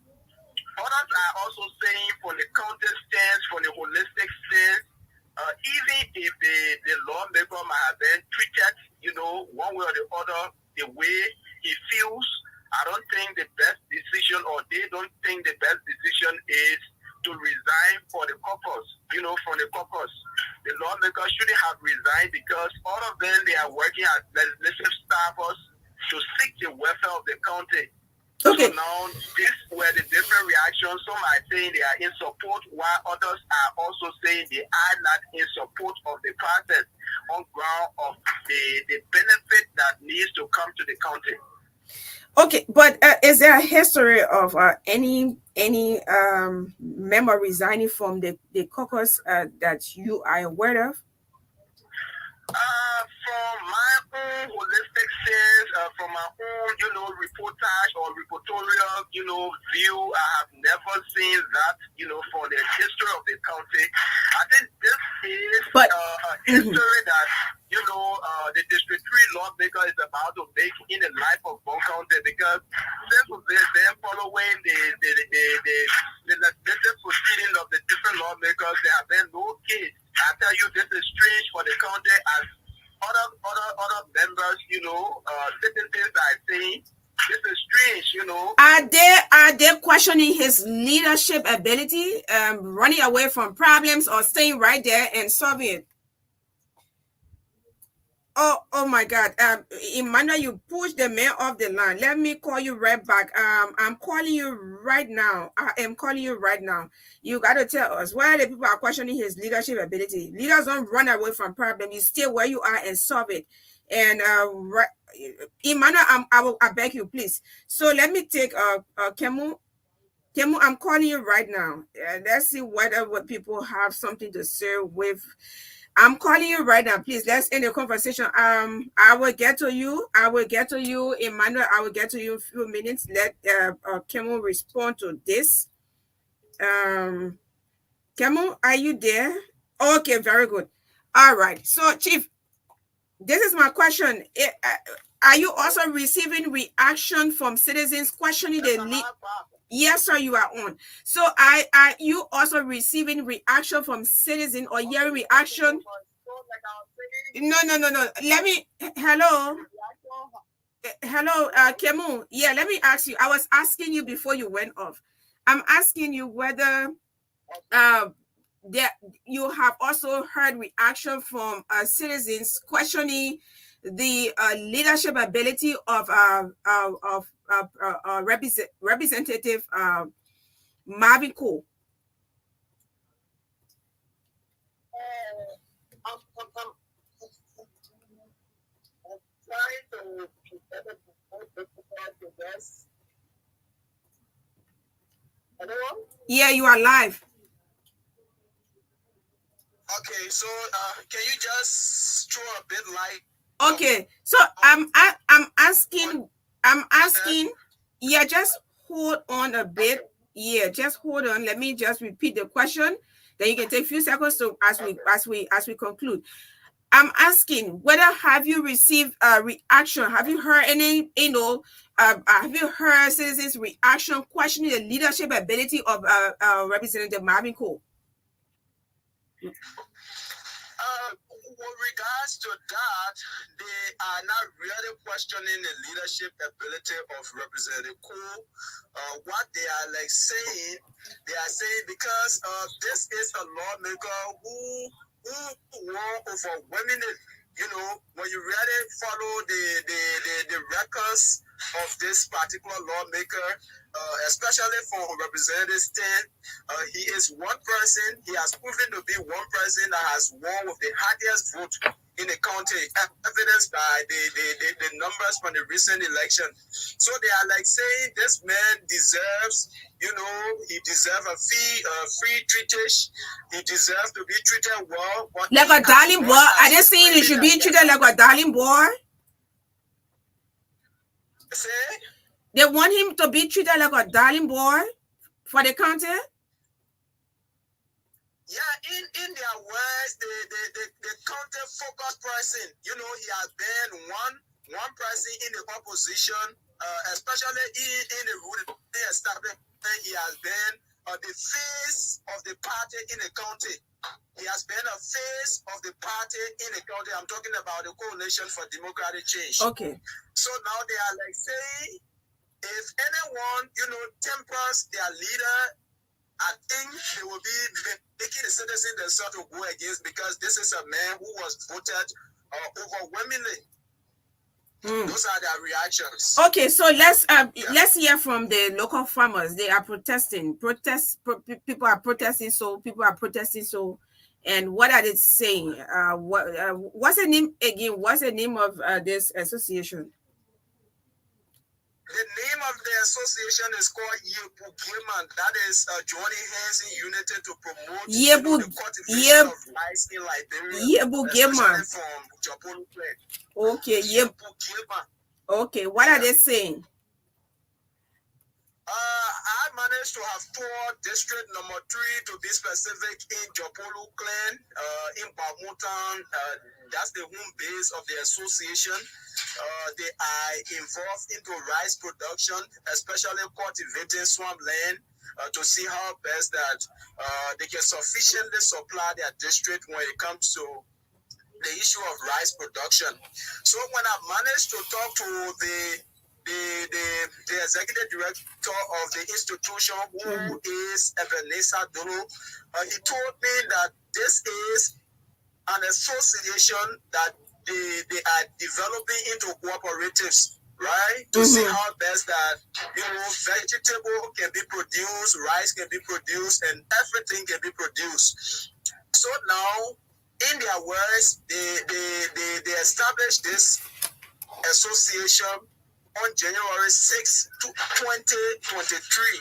others are also saying from the county stance, from the holistic stance, even if the lawmaker might have been treated, you know, one way or the other, the way he feels, I don't think the best decision, or they don't think the best decision is to resign for the caucus, you know, from the caucus. The lawmaker shouldn't have resigned because all of them, they are working as legislative staffers to seek the welfare of the county. Okay. So now, these were the different reactions. Some are saying they are in support, while others are also saying they are not in support of the process on ground of the benefit that needs to come to the county. Okay, but is there a history of any member resigning from the caucus that you are aware of? From my own holistic sense, from my own, you know, reportage or reportorial, you know, view, I have never seen that, you know, for the history of the county. I think this is a history that, you know, the District 3 lawmaker is about to make in the life of Bone County, because since they're following the legislative proceeding of the different lawmakers, there have been no case. I tell you, this is strange for the county, as other members, you know, citizens are saying, this is strange, you know. Are they questioning his leadership ability, running away from problems, or staying right there and solving it? Oh my God. Emmanuel, you pushed the man off the line. Let me call you right back. I'm calling you right now. I am calling you right now. You got to tell us why the people are questioning his leadership ability. Leaders don't run away from problems. You stay where you are and solve it. And Emmanuel, I beg you, please. So let me take Kemu. Kemu, I'm calling you right now. Let's see whether people have something to say with. I'm calling you right now. Please, let's end the conversation. I will get to you. Emmanuel. I will get to you in a few minutes. Let Kemu respond to this. Kemu, are you there? Okay, very good. All right. So, Chief, this is my question. Are you also receiving reaction from citizens questioning the Yes, sir, you are on. So are you also receiving reaction from citizens or hearing reaction? No. Let me hello. Hello, Kemu. Yeah, let me ask you. I was asking you before you went off. I'm asking you whether that you have also heard reaction from citizens questioning the leadership ability of Representative Marvin Cole. Yeah, you are live. Okay, so can you just throw a bit light? Okay, so I'm asking. Yeah, just hold on a bit. Yeah, just hold on. Let me just repeat the question. Then you can take a few seconds to as we conclude. I'm asking whether have you received a reaction? Have you heard any, have you heard citizens' reaction questioning the leadership ability of Representative Marvin Cole? With regards to that, they are not really questioning the leadership ability of Representative Cole. What they are saying, because this is a lawmaker who won overwhelmingly. When you really follow the records of this particular lawmaker, especially for Representative Stan, he is one person. He has proven to be one person that has won with the highest vote in the county, evidenced by the numbers from the recent election. So they are saying this man deserves, he deserves a free treatise. He deserves to be treated well. Like a darling boy. Are they saying he should be treated like a darling boy? Say? They want him to be treated like a darling boy for the county? Yeah, in their words, the county focused person, he has been one person in the opposition, especially in the ruling establishment. He has been the face of the party in the county. He has been a face of the party in the county. I'm talking about the Coalition for Democratic Change. Okay. So now they are saying, if anyone, tempers their leader, I think they will be making the citizens themselves to go against, because this is a man who was voted overwhelmingly. Those are their reactions. Okay, so let's hear from the local farmers. They are protesting. People are protesting. So, and what are they saying? What's the name again? What's the name of this association? The name of the association is called Yebu Gilman. That is joining hands in unity to promote the cultivation of rice in Liberia. Yebu Gilman. From Japolo Plain. Okay, Yebu Gilman. Okay, what are they saying? I managed to have toured district number 3, to be specific, in Japolo Clan, in Bamutan. That's the home base of the association. They are involved into rice production, especially cultivating swampland, to see how best that they can sufficiently supply their district when it comes to the issue of rice production. So when I managed to talk to the executive director of the institution, who is Ebenezer Dolo, he told me that this is an association that they are developing into cooperatives, right? To see how best that vegetable can be produced, rice can be produced, and everything can be produced. So now, in their words, they established this association on January 6, 2023.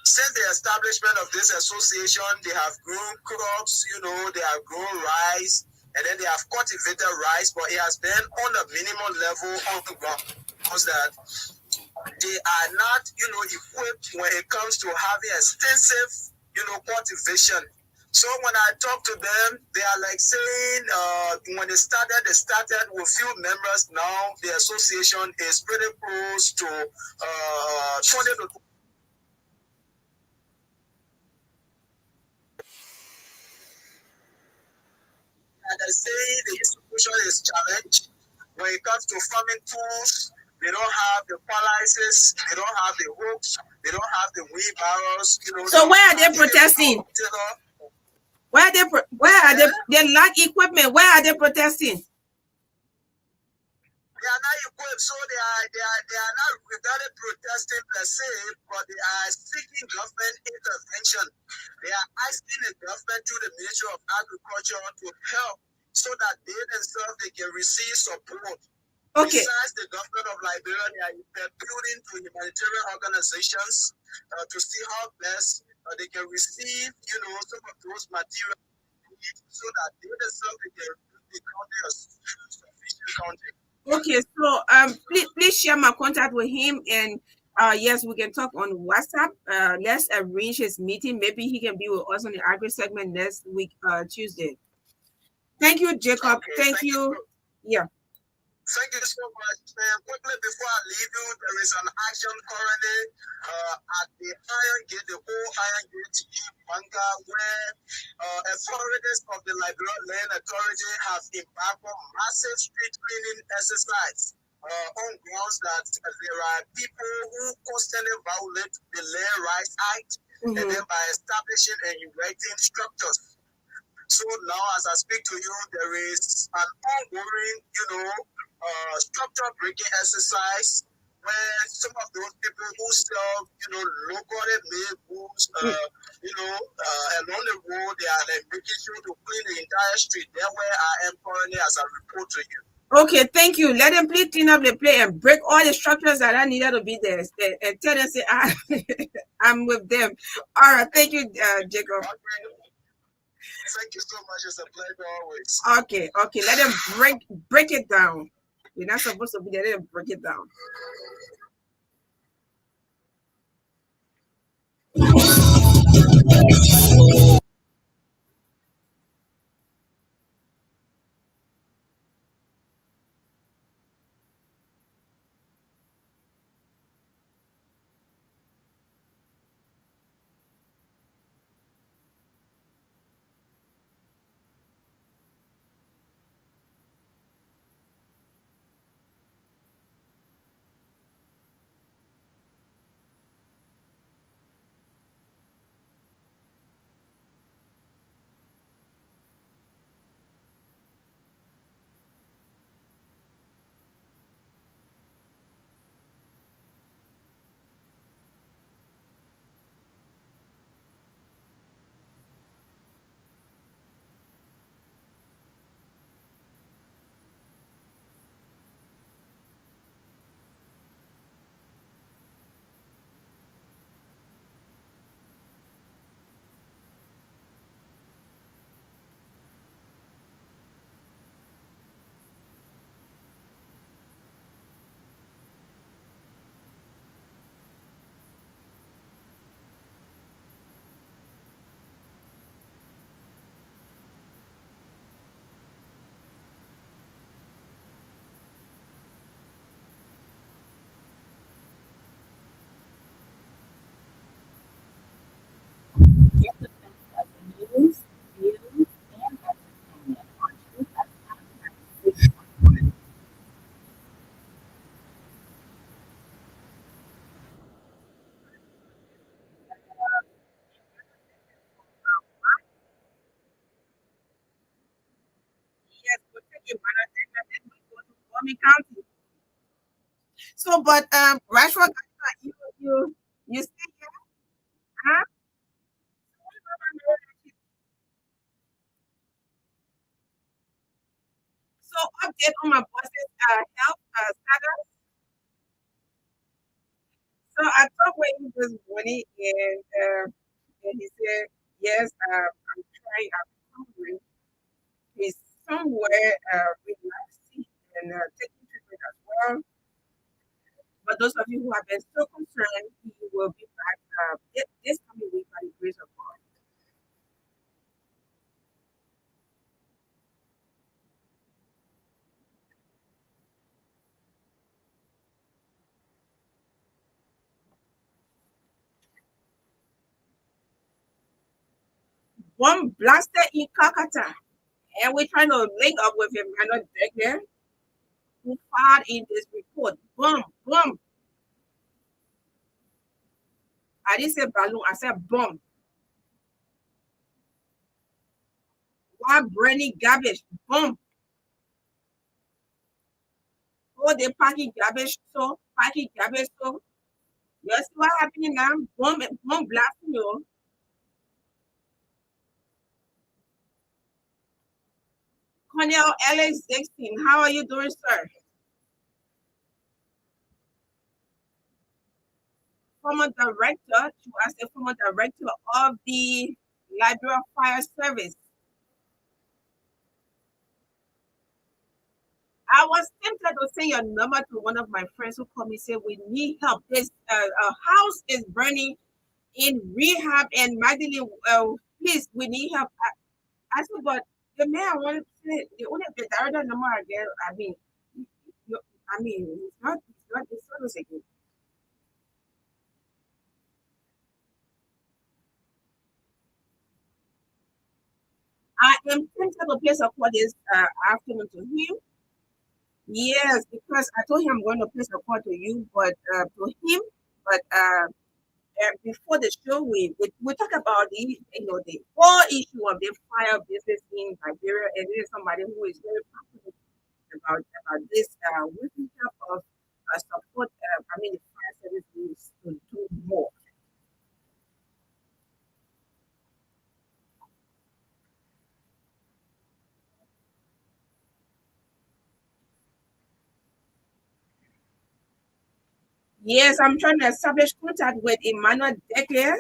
Since the establishment of this association, they have grown crops, they have grown rice, and then they have cultivated rice, but it has been on a minimum level on the ground, because that they are not, equipped when it comes to having extensive, cultivation. So when I talk to them, they are like saying when they started with few members. Now the association is pretty close to 20 to. And I say the institution is challenged when it comes to farming tools. They don't have the palaces, they don't have the hooks, they don't have the wheelbarrows. So where are they protesting? Where are they? They lack equipment. Where are they protesting? They are not equipped, so they are not really protesting per se, but they are seeking government intervention. They are asking the government through the Ministry of Agriculture to help so that they themselves can receive support. Okay. Besides the government of Liberia, they are building to humanitarian organizations to see how best they can receive, some of those materials so that they themselves can become a sufficient country. Okay, so please share my contact with him, and yes, we can talk on WhatsApp. Let's arrange his meeting. Maybe he can be with us on the agri segment next week, Tuesday. Thank you, Jacob. Okay, thank you. Yeah. Thank you so much. Quickly before I leave you, there is an action currently at the Iron Gate, the old Iron Gate Banga, where authorities of the Liberia Land Authority have embarked on massive street cleaning exercise on grounds that there are people who constantly violate the Land Rights Act, and then by establishing and erecting structures. So now, as I speak to you, there is an ongoing, structure breaking exercise where some of those people who sell, locally made goods, along the road, they are like making sure to clean the entire street. There where I am currently as I report to you. Okay, thank you. Let them please clean up the place and break all the structures that are needed to be there. And tell them, say, I'm with them. All right, thank you, Jacob. Thank you so much. It's a pleasure always. Okay. Let them break it down. We're not supposed to be there. Let them break it down. Yes, we'll take you and then we go to Bomi County. So, but Rashford, you stay here, huh? So update on my boss's health status. So I talked with him this morning, and he said, yes, I'm trying, I'm recovering. He's somewhere relaxing and taking treatment as well. But those of you who have been so concerned, he will be back this coming week by the grace of God. bomb blasted in Calcutta. And we're trying to link up with him. I know there who filed in this report. Bomb, bomb. I didn't say balloon, I said bomb. While burning garbage, bomb. Oh, they packing garbage, so packing garbage, so. You see what happening now? Bomb blasting you. Cornell Alex Dixon, how are you doing, sir? Former director, as a former director of the Liberia Fire Service. I was tempted to send your number to one of my friends who called me and said, we need help. This house is burning in rehab and Magdalene, please, we need help. I said, but the man I wanted to say, the only the director number again, it's not the same again. I am tempted to place a call this afternoon to him. Yes, because I told him I'm going to place a call to you, but to him. But before the show, we talk about the whole issue of the fire business in Liberia, and there's somebody who is very passionate about this. With the help of support, the fire service to do more. Yes, I'm trying to establish contact with Emmanuel Declan.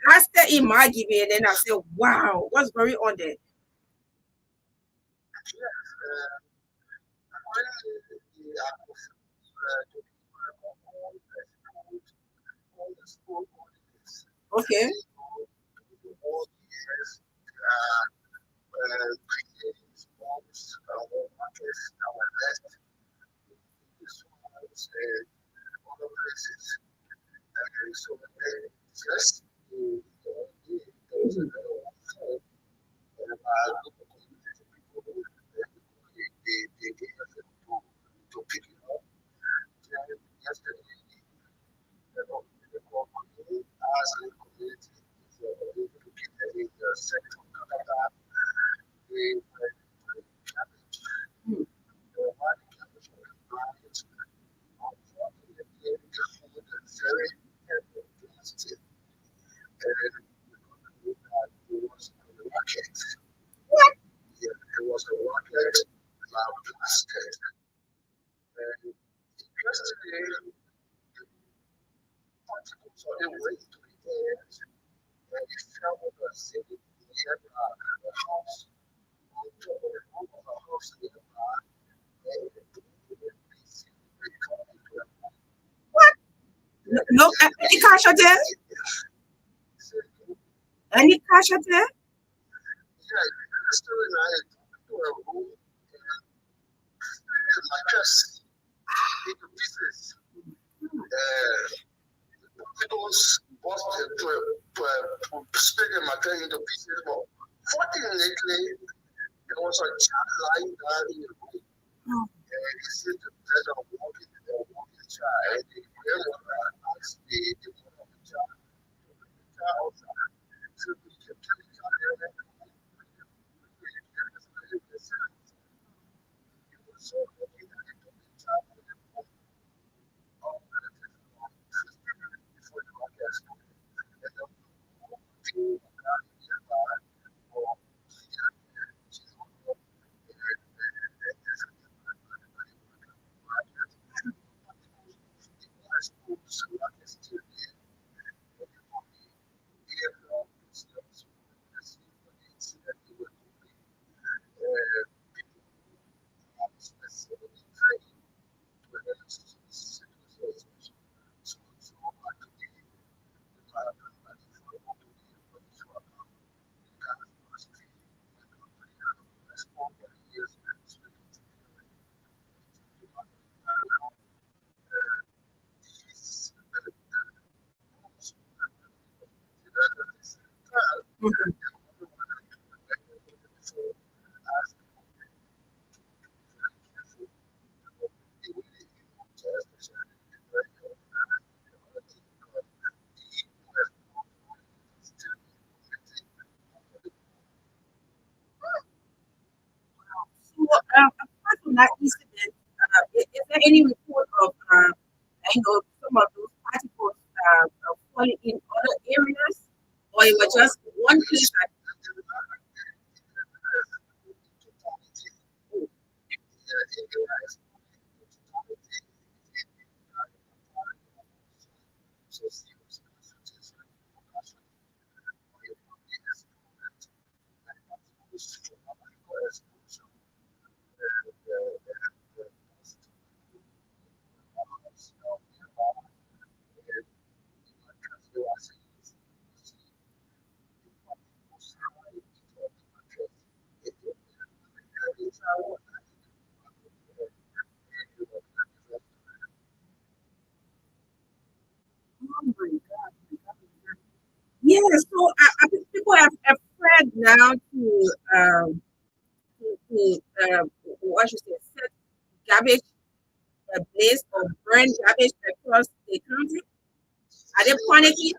Last day in my giving, and then I said, wow, what's going on there? Okay. What? No, any cash out there? Any cash out there? Those busted split the material into pieces, but fortunately, there was a child lying down in the room. And he said the pleasure of walking child. The grandmother asked the mother of the child to bring the child outside. So we kept telling the child, he was so lucky that he took the child to the home. Before the broadcast started. And then to Apart from that incident, is there any report of some of those particles falling in other areas, or it was just one place that? Oh my God. Yeah, so I think people have afraid now to what you say, set garbage place or burn garbage across the country. Are they panicking?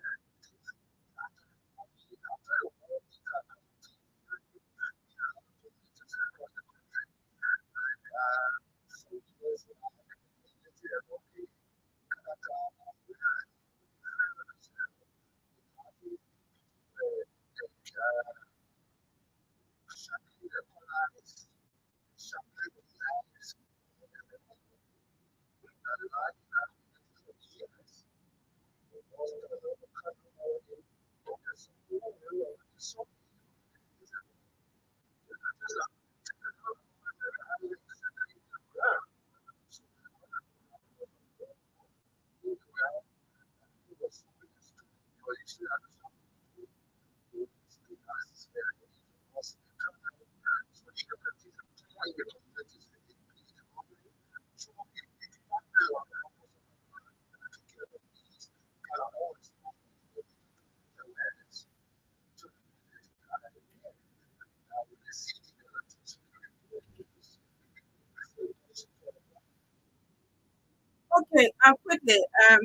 Okay, quickly, where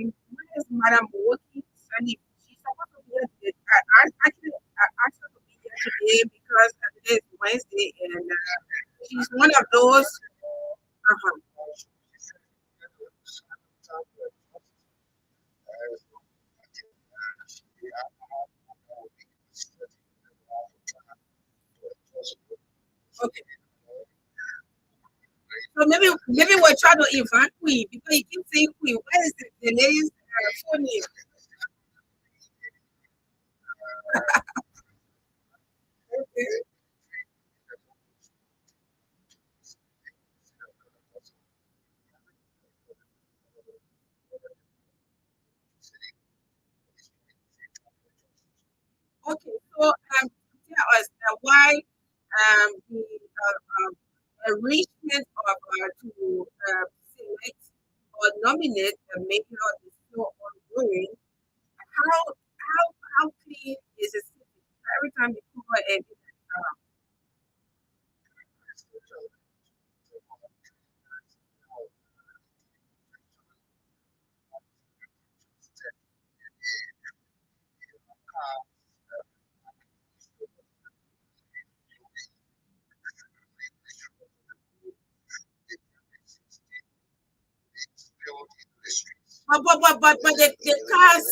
is Madam Woki Sunny? She's supposed to be here today. I asked her to be here today because today is Wednesday and she's one of those. Uh-huh. Okay. So maybe we'll try to invite Queen because you keep saying Queen. Where is the lady's phone name? Okay, so tell us why the arrangement of to select or nominate a mayor is still ongoing. How clean is the city? Every time you cover it, but the cars,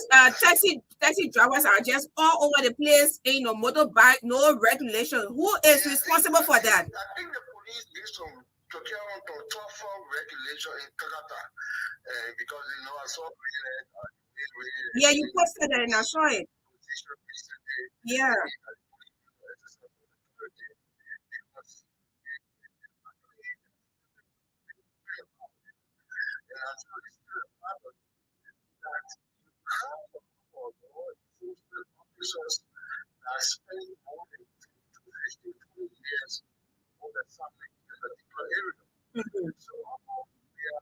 taxi drivers are just all over the place. You know, motorbike, no regulation. Who is responsible for that? I think the police need some procurement or tougher regulation in Calcutta because I saw Yeah, you posted it and I saw it. Yeah. officers are spending more than 15 to 20 years on the family in a particular area. So we are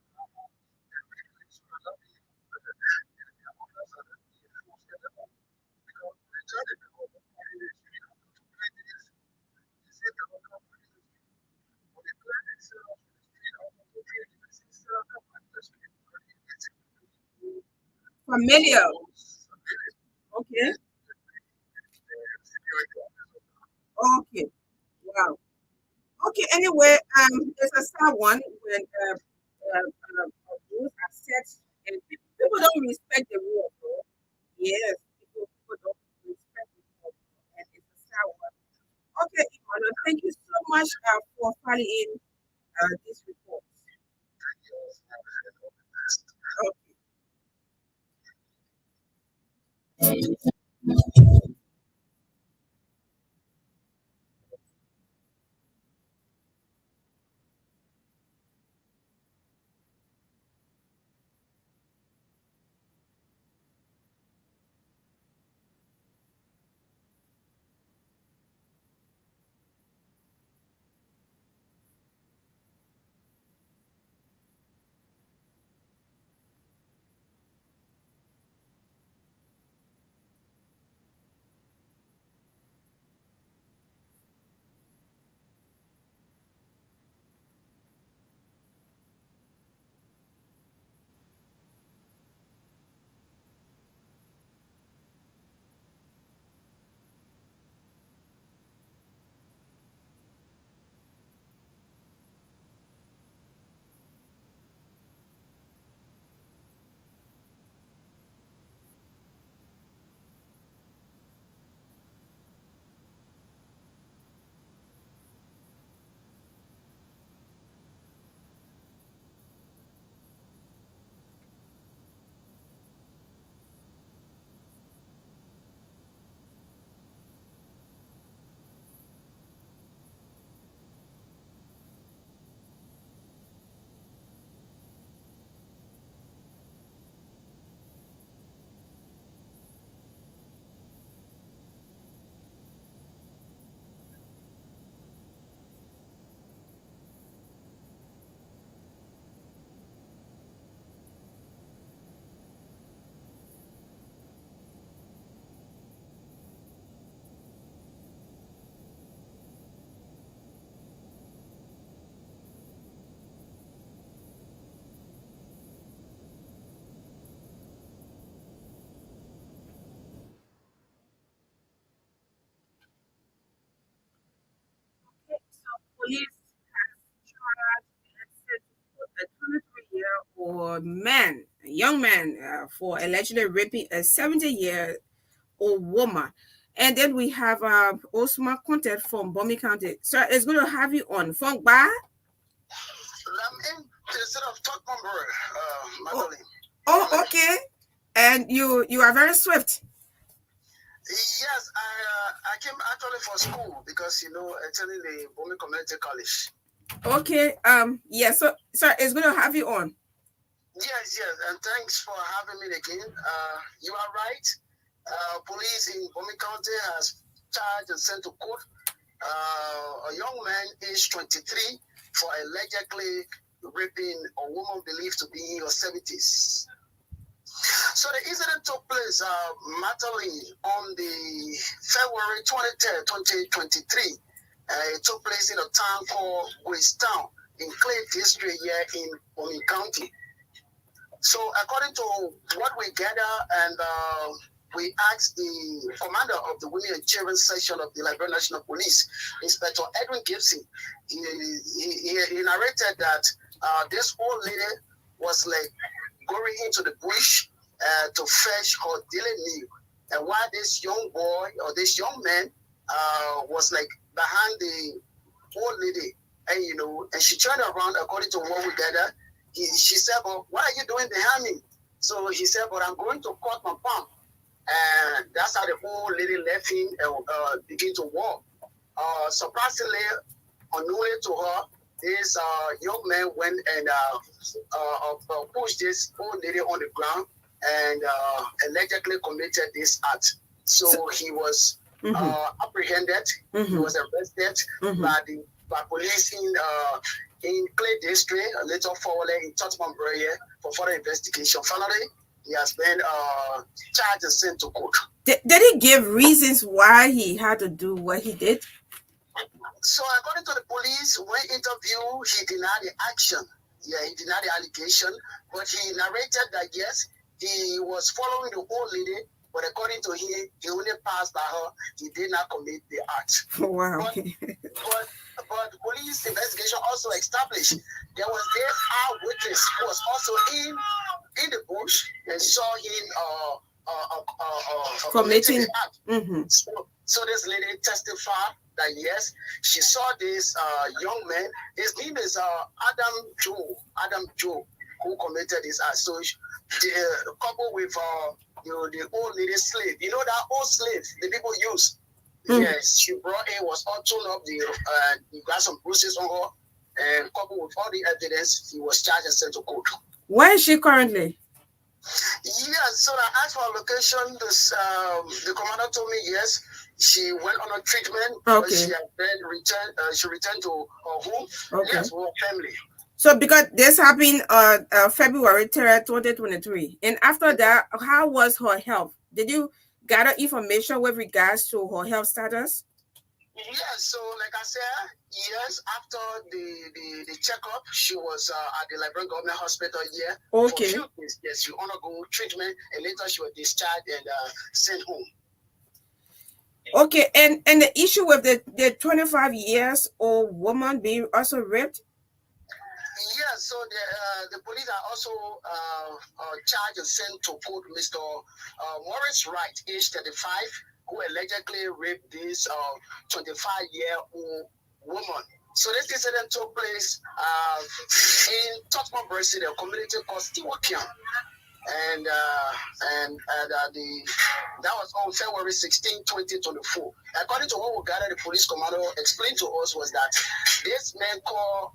familiar. Okay. Okay. Wow. Okay. Anyway, it's a sad one when rules are set and people don't respect the rule. Yes, people don't respect the rule, and it's a sad one. Okay, Emmanuel, thank you so much for filing in this report. Okay, so police has charged and said to put a 23-year-old man, a young man, for allegedly raping a 70-year-old woman. And then we have Osman Content from Bomi County. Sir, it's going to have you on phone by. I'm in instead of talk number, Madeline. Oh, okay. And you are very swift. Yes, I came actually for school because attending the Bomi Community College. Okay. Yeah. So, sir, it's going to have you on. Yes, and thanks for having me again. You are right. Police in Bomi County has charged and sent to court a young man aged 23 for allegedly raping a woman believed to be in her 70s. So the incident took place mattily on the February 23rd, 2023. It took place in a town called Gracestown in Clay District here in Bomi County. So according to what we gather, and we asked the commander of the Women and Children section of the Liberia National Police, Inspector Edwin Gibson, he narrated that this old lady was like going into the bush to fetch her daily meal. And while this young boy or this young man was like behind the old lady, and she turned around according to what we gather. She said, "But what are you doing behind me?" So he said, "But I'm going to cut my palm." And that's how the old lady left him and began to walk. Surprisingly, unknowingly to her, this young man went and pushed this old lady on the ground and allegedly committed this act. So he was apprehended. He was arrested by police in Clay District, a little forward in Tottenham area for further investigation. Finally, he has been charged and sent to court. Did he give reasons why he had to do what he did? So according to the police, when interviewed, he denied the action. Yeah, he denied the allegation, but he narrated that yes, he was following the old lady, but according to him, he only passed by her. He did not commit the act. Wow. But police investigation also established there was this eyewitness who was also in the bush and saw him committing the act. So this lady testified that yes, she saw this young man. His name is Adam Joe, who committed this act. So the couple with the old lady slave, that old slave the people use. Yes, she brought in, was all torn up, he got some bruises on her, and coupled with all the evidence, he was charged and sent to court. Where is she currently? Yes, so I asked for a location. The commander told me yes, she went on a treatment. Okay. She had been returned. She returned to her home. Okay. Yes, with her family. So because this happened February 3rd, 2023, and after that, how was her health? Did you gather information with regards to her health status? Yes, so like I said, yes, after the checkup, she was at the Liberian Government Hospital here. Okay. For a few days. Yes, she undergo treatment, and later she was discharged and sent home. Okay, and the issue with the 25 years old woman being also raped? Yes, so the police are also charged and sent to court Mr. Morris Wright, age 35, who allegedly raped this 25-year-old woman. So this incident took place in Tottenham City, a community called Stewakian. And that was on February 16, 2024. According to what we gathered, the police commander explained to us was that this man called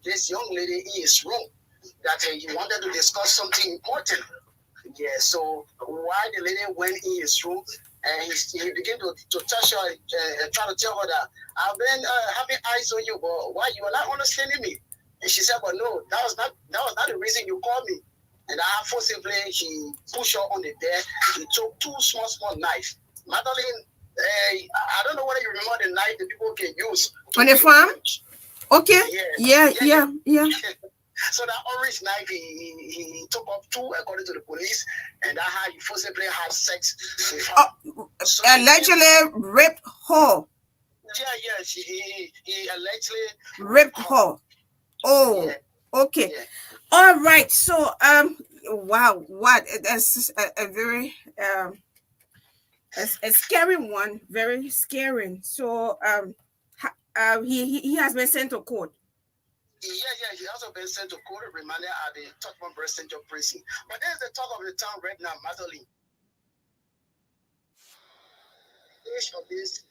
this young lady in his room that he wanted to discuss something important. Yeah, so while the lady went in his room, and he began to touch her and try to tell her that I've been having eyes on you, but why you are not understanding me? And she said, "But no, that was not the reason you called me." And forcibly, he pushed her on the bed. He took two small knives. Madeline, I don't know whether you remember the knife the people can use. On the farm? Okay. Yeah. So that orange knife, he took up two, according to the police, and that's how he forcibly had sex with her. So allegedly raped her. Yeah, he allegedly raped her. Oh, yeah. Okay. Yeah. All right. So, wow, what? That's a very a scary one. Very scary. So, he has been sent to court. Yeah, he also been sent to court, remanded at the Tottenham Central Prison. But there's the talk of the town right now, Madeline. age of this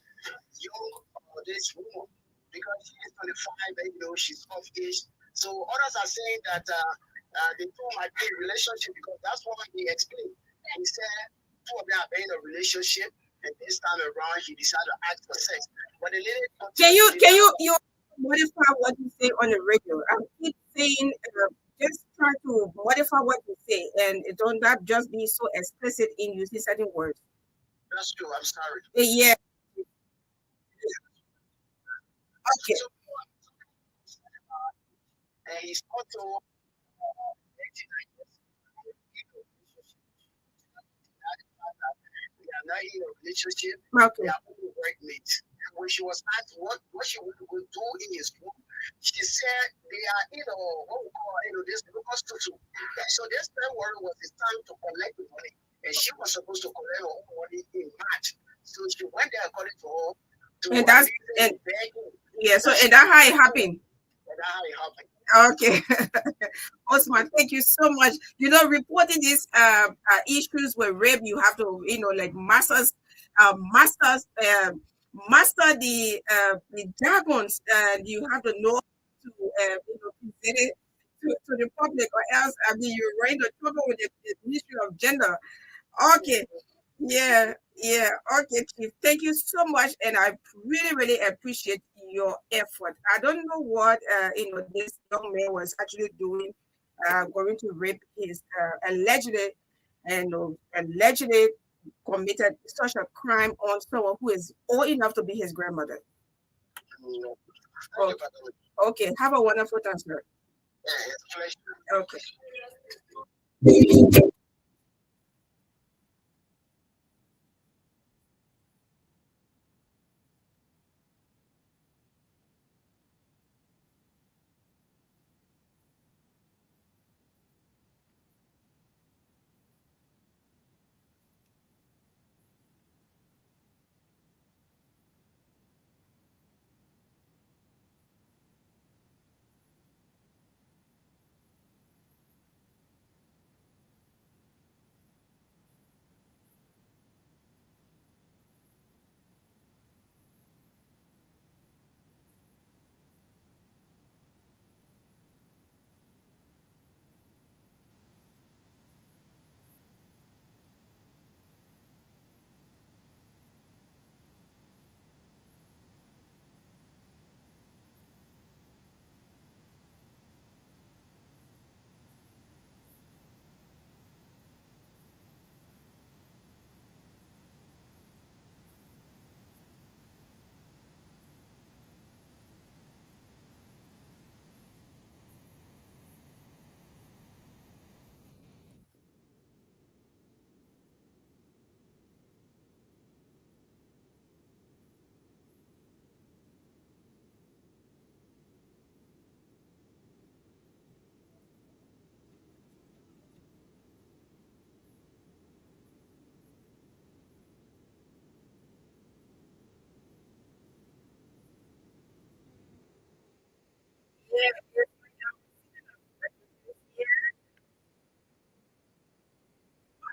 young or this woman because she is 25 and she's of age. So others are saying that the two might be in a relationship because that's what he explained. He said two of them are in a relationship, and this time around he decided to ask for sex. But the lady can you modify what you say on the radio? I keep saying just try to modify what you say and don't that just be so explicit in using certain words. That's true. I'm sorry. Yeah. Okay. And he's also they are not in a relationship. Okay. They are only workmates. And when she was asked what she would do in his room, she said they are what we call this locust tutu. So this February was his time to collect the money, and she was supposed to collect her own money in March. So she went there according to her. And that's so and that's how it happened. Okay. Osman, thank you so much. Reporting these issues with rape, you have to, like master the jargons, and you have to know to present it to the public, or else you run into trouble with the Ministry of Gender. Okay. Yeah. Okay, Chief. Thank you so much, and I really, really appreciate your effort. I don't know what this young man was actually doing, going to rape his allegedly committed such a crime on someone who is old enough to be his grandmother. Okay. Have a wonderful time, sir. Okay.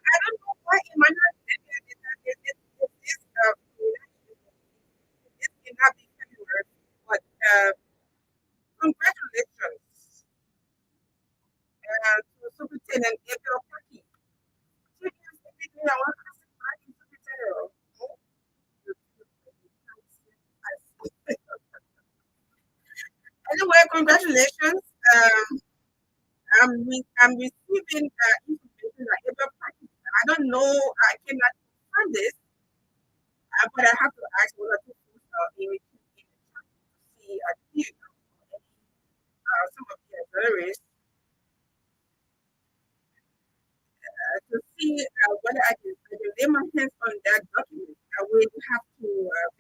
I don't know why it might not this cannot be February, but congratulations to Superintendent April Paki. Anyway, congratulations. I'm receiving information that April Paki. I don't know. I cannot find this, but I have to ask one or two people to see some of the areas to see whether I can lay my hands on that document. I will have to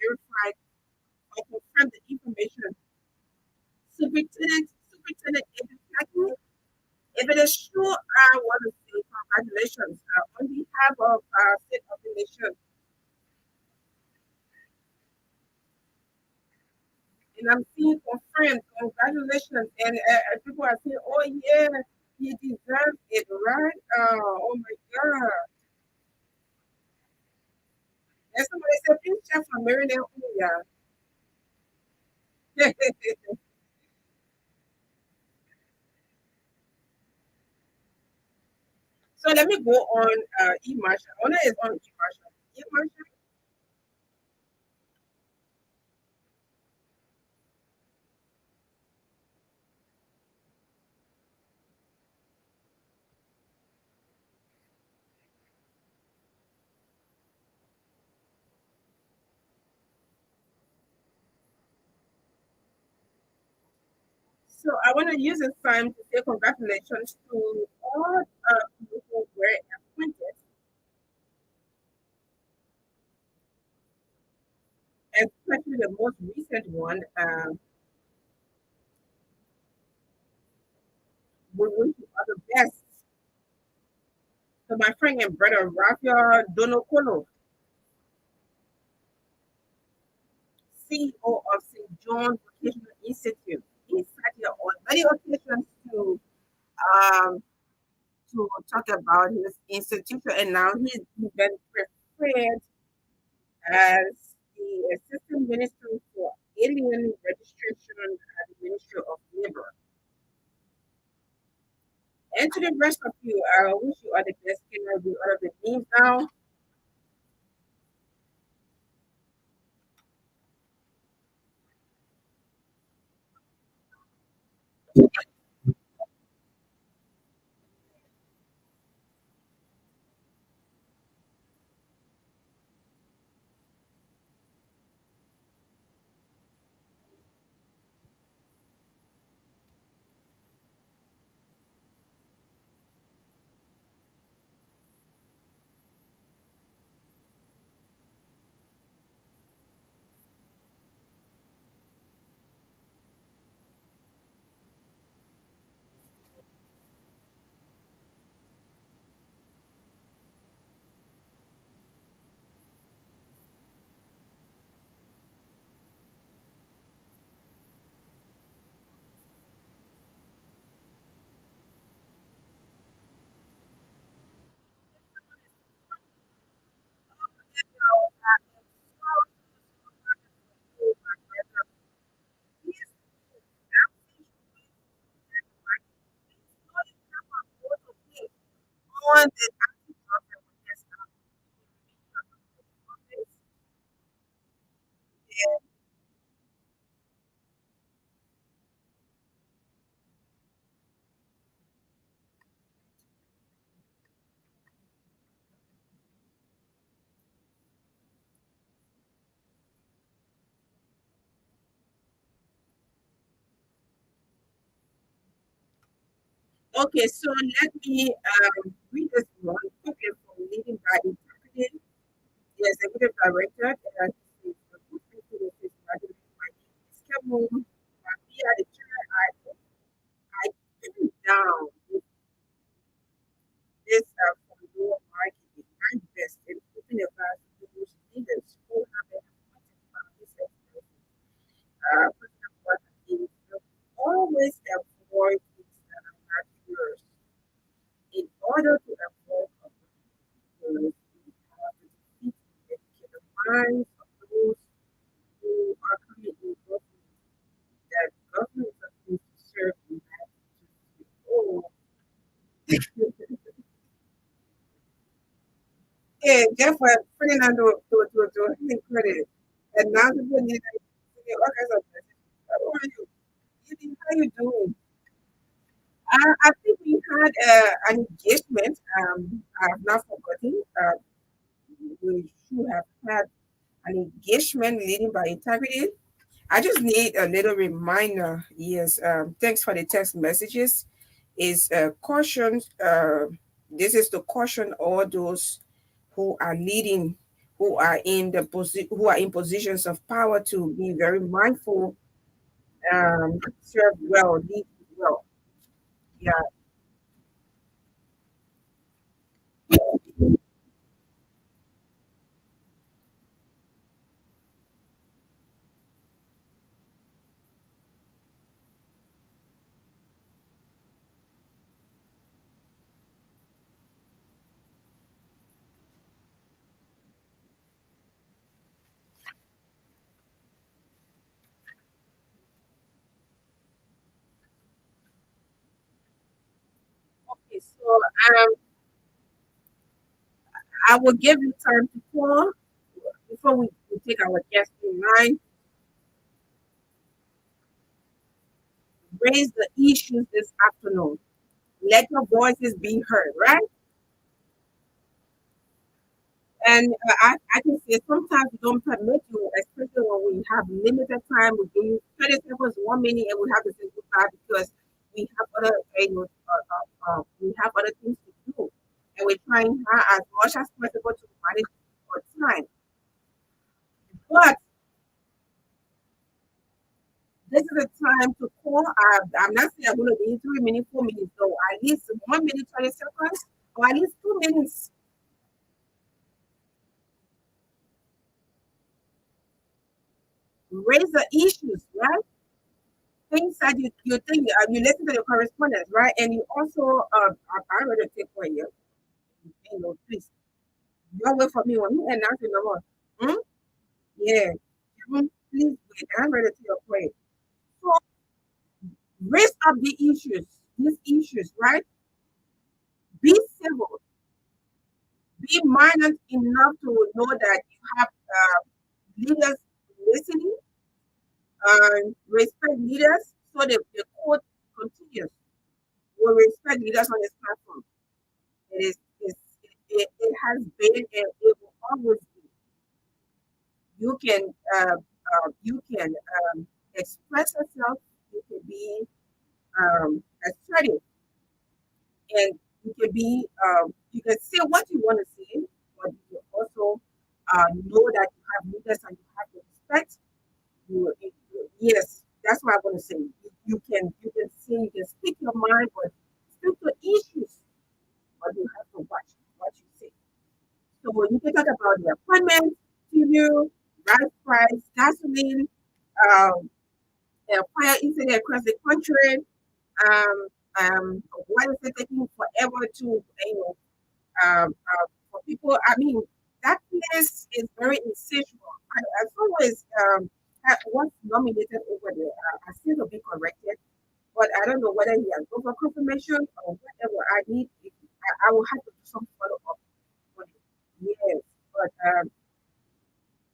verify or confirm the information. Superintendent Paki, if it is true, I want to say congratulations on behalf of our state of the nation. And I'm seeing confirmed, congratulations. And people are saying, oh, yeah, he deserves it, right? Oh my God. And somebody said, please check for Maryland. Yeah. So let me go on e-marshal. Owner is on e-marshal. E-marshal. So I want to use this time to say congratulations to all people who were appointed, especially the most recent one. We wish you all the best. So my friend and brother Rafael Donokolo, CEO of St. John's Vocational Institute, is sat here on many occasions um, to talk about his institution, and now he's been prepared as the Assistant Minister for Alien Registration at the Ministry of Labor. And to the rest of you, I wish you all the best. Can I do all of the names now? On the Okay, so let me read this one quickly from Leading by Integrity, the Executive Director. And this is the good people of this project. My name is Kevin. Via the chair, I turned down this from your marketing. I'm best in keeping the class to those leaders who have been appointed by this person what is always avoid things that are not yours. In order to avoid conflict, we have to defeat the minds of those who are coming in government that government is supposed to serve humanity. Oh, yeah, therefore, Ferdinando to credit. And now the people need all kinds of messages. How are you? How you doing? I think we had an engagement. I have not forgotten. We should have had an engagement leading by integrity. I just need a little reminder. Yes, thanks for the text messages. Is caution. This is to caution all those who are leading, who are in positions of power to be very mindful, serve well, lead well. Yeah. I will give you time to call before we take our guest in line. Raise the issues this afternoon. Let your voices be heard, right? And I can say sometimes we don't permit you, especially when we have limited time. We give you 30 seconds, 1 minute, and we have to say goodbye because we have other, we have other things to do, and we're trying hard as much as possible to manage our time. But this is the time to call. I'm not saying I'm going to be 3 minutes, 4 minutes, though. At least 1 minute, 20 seconds, or at least 2 minutes. Raise the issues, right? Things that you think you listen to the correspondence, right? And you also I already take for you. Please. Don't wait for me when you announce the number. Yeah. Please wait. I'm ready to your point. So raise up the issues, these issues, right? Be civil. Be minded enough to know that you have leaders listening. Respect leaders so the court continues. We respect leaders on this platform. It has been and it will always be. You can express yourself. You can be assertive, and you can say what you want to say, but you also know that you have leaders and you have to respect. Yes, that's what I'm going to say. You can speak your mind, but speak to issues, but you have to watch what you say. So you can talk about the appointment, fuel, gas price, gasoline, fire incident across the country. Why is it taking forever to for people? I mean, that place is very insatiable. As always, was nominated over there. I seem to be corrected, but I don't know whether he has gone for confirmation or whatever. I will have to do some follow up on it. Yes, but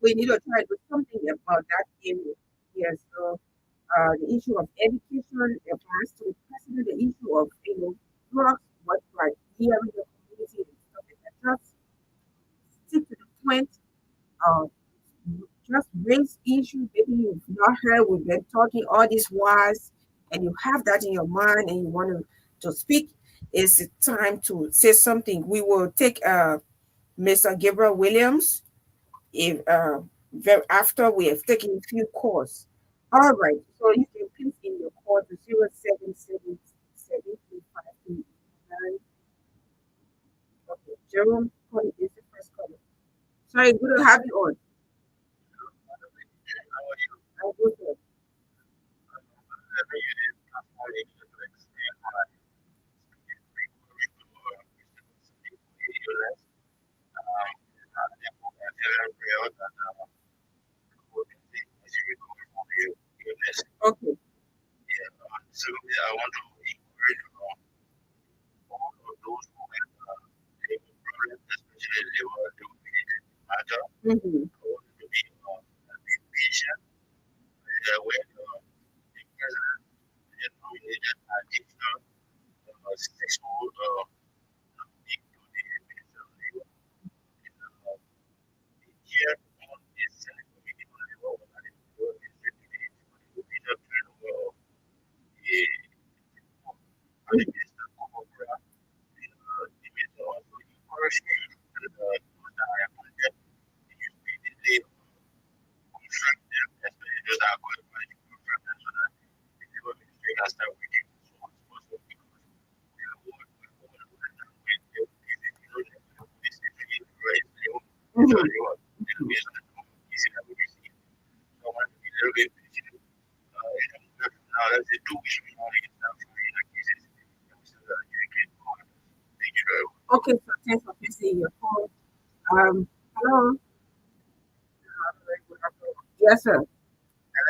we need to try to do something about that area. Yes, so the issue of education applies to the president, the issue of drugs, what's like here in the community and stuff like that. Just stick to the point. Just raise issues. Maybe you've not heard. We've been talking all these whiles, and you have that in your mind, and you want to speak. It's time to say something. We will take Mr. Gabriel Williams if after we have taken a few calls. All right. So you can please in your call to 0777 Okay, Jerome is the first caller. Sorry, good to have you on. I'm good. Okay. So I want to encourage all of those who have problems, especially liver matter, to be patient when the president nominated additional sexual being to the Minister of Labor. Here on the Senate Committee on Labor, I think the Minister turnover of the Minister of Opera, the Minister also encouraged him to the higher content immediately construct them, especially those that are going to construct them so that the labor ministry can start working as soon as possible because we are all Okay, so thanks for placing your call. Hello. Yes, sir. I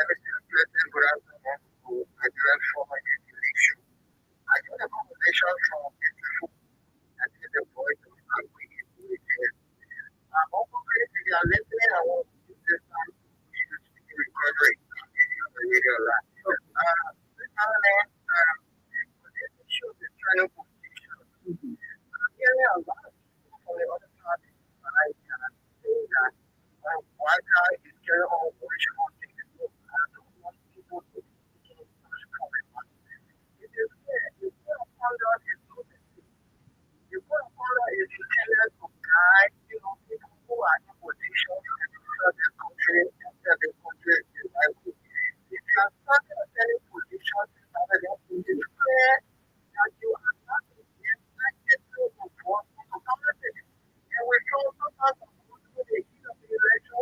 got a conversation from you are listening, I want to use this time to recovery. Radio live. This element, this issue is trying to position. Hearing a lot of people from the other side saying that white guy is carrying on operational things. I don't want people to be taking such comment. It is fair. You put upon that is no mistake. You put upon that is intended to guide, people who are in position in certain countries and certain countries in right way. If you are stuck in a certain position, it is clear that you are not expected to report to politics. And we saw sometimes go through the heat of the election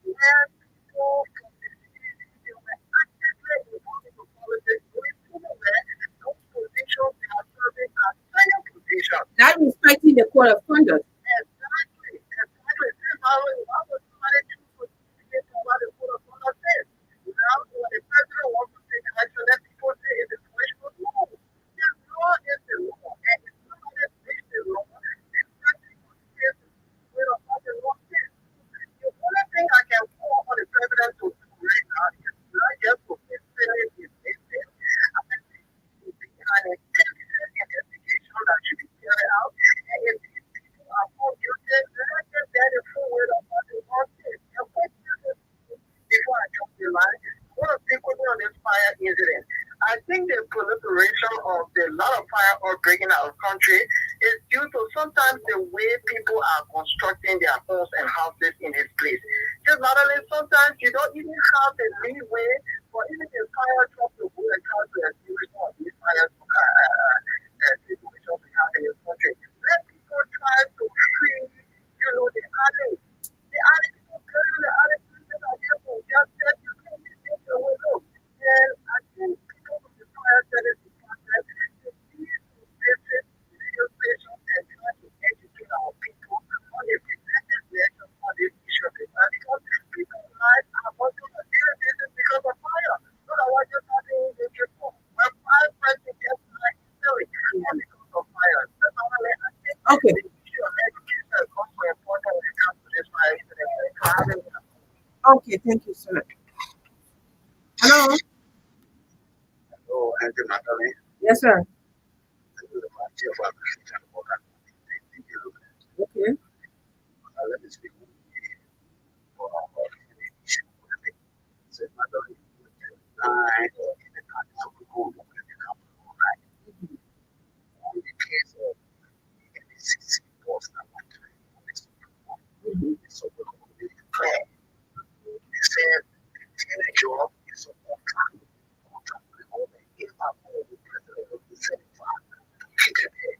where people from the city they were actively involved in politics. We still aware those positions they are serving as senior positions. Not respecting the code of conduct. Exactly. This is how somebody choose to get to what the code of conduct says. Now, when the president wants to take action, let people say it's a situation of law. This law is the law, and if somebody breaks the law, this person is with a what the law says. The only thing I can call on the president to do right now is not just to consider his mistake. I think it should be an intelligent investigation that should be carried out, and if these people are found guilty, let them bear the full weight of what the law says. And what is before I jump the line, I want to think quickly on this fire incident. I think the proliferation of the lot of fire outbreaking in our country is due to sometimes the way people are constructing their homes and houses in this place. Just not only sometimes you don't even have the leeway for even the fire truck to go and try to extinguish some of these fire situations we have in this country. Let people try to free, the alley. The alley people carry the alley people are there for just that you can take the window. And I think people with the fire service department they need to visit radio stations and try to educate our people on the preventive reaction on this issue of the fire because people's lives are going to a daily basis because of fire. Not that what just happened in the report. When fire fighting gets like silly and because of fire. That's not only I think Okay. the issue of education is also important when it comes to this fire incident. Okay, thank you, sir. Hello? Hello, Auntie Natalie. Yes, sir. This is my dear brother. Okay. Let me speak with you for our issue with the so Natalie, nine in the country of the home of the company, right? In the case of the NCC boss, I want to so we're going to be clear. They said the job is a contract. Contract with the home. If I'm home, the president of the Senate, he can pay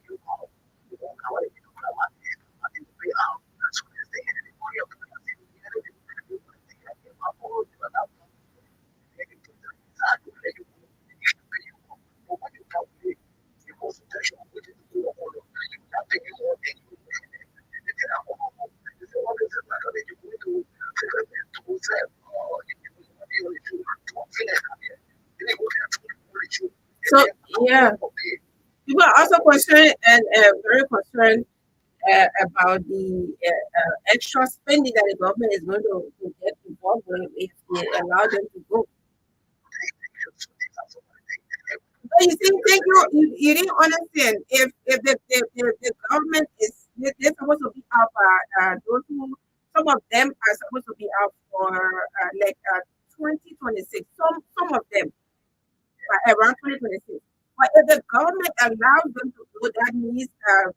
you out. You won't know what it is. I think pay out. As soon as they had the money up to the city, they had it. They had to my phone, you know, they can put them inside the play. You should pay you. But when you talk to me, you're supposed to touch on what you do. I think you want to take you. So, yeah. People are also concerned and very concerned about the extra spending that the government is going to get involved with if they allow them to go. But you see, you didn't understand. If the government is they're supposed to be out those who some of them are supposed to be out for 2026. Some of them around 2026. But if the government allows them to go, that means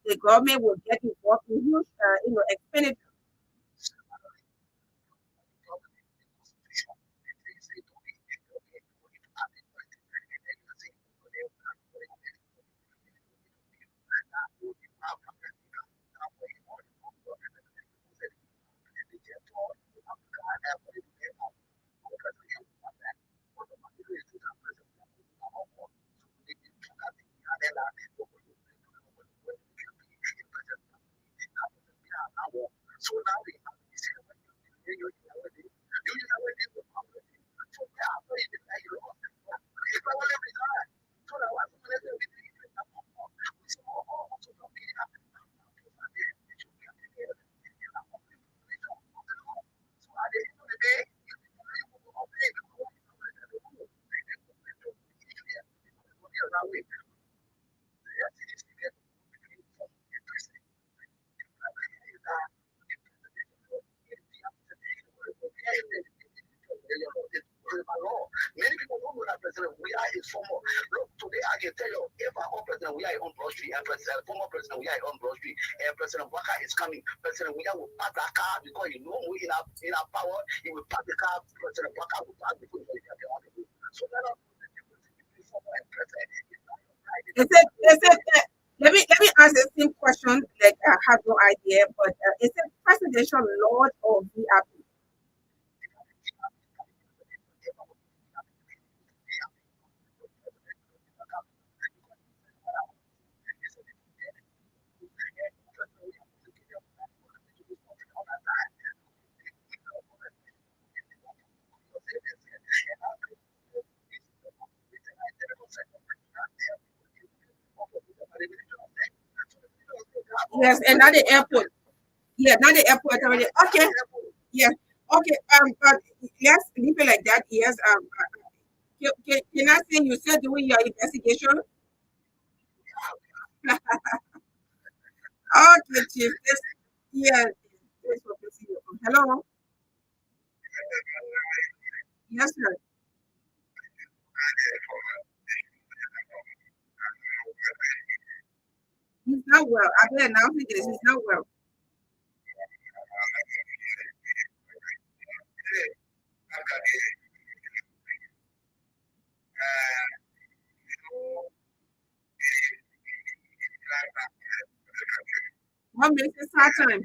the government will get involved in huge expenditure. So now we have to see what you Many people don't know that President Weah is former. Look, today I can tell you, if I call President Weah on Broad Street and former President Weah on Broad Street and President Waka is coming, President Weah will park that car because he know we in our power. He will park the car. President Waka will park before he get on the road. So let us let me ask the same question. Like I have no idea, but is it presidential lord or VIP? Yes, and not the airport. Yeah, not the airport already. Okay. Yeah. Okay. Let's leave it like that. Yes. Can I say you still doing your investigation? Okay, Chief. Yeah. Hello. Yes, sir. He's not well. I've been announcing this. He's not well. What makes it hard time?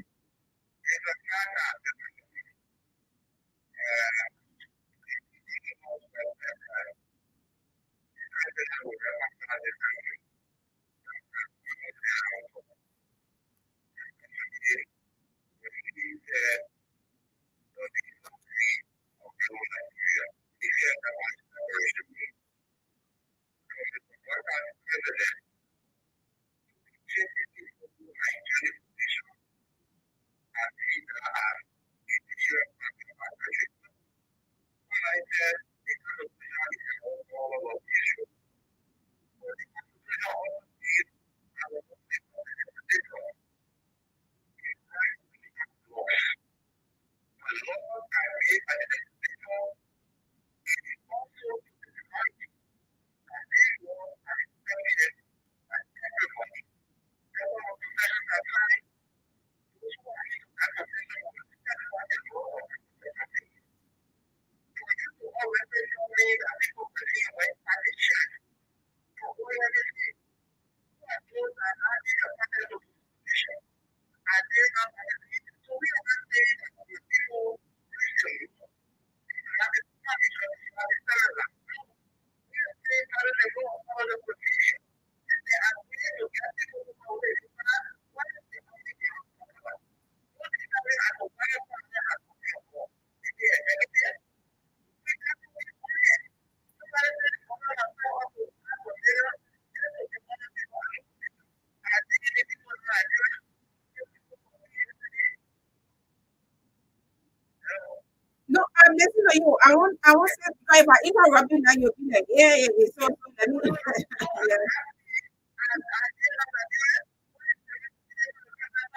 No, I'm listening to you. I want to say if I interrupt you now, you'll be like, yeah. So let me yeah.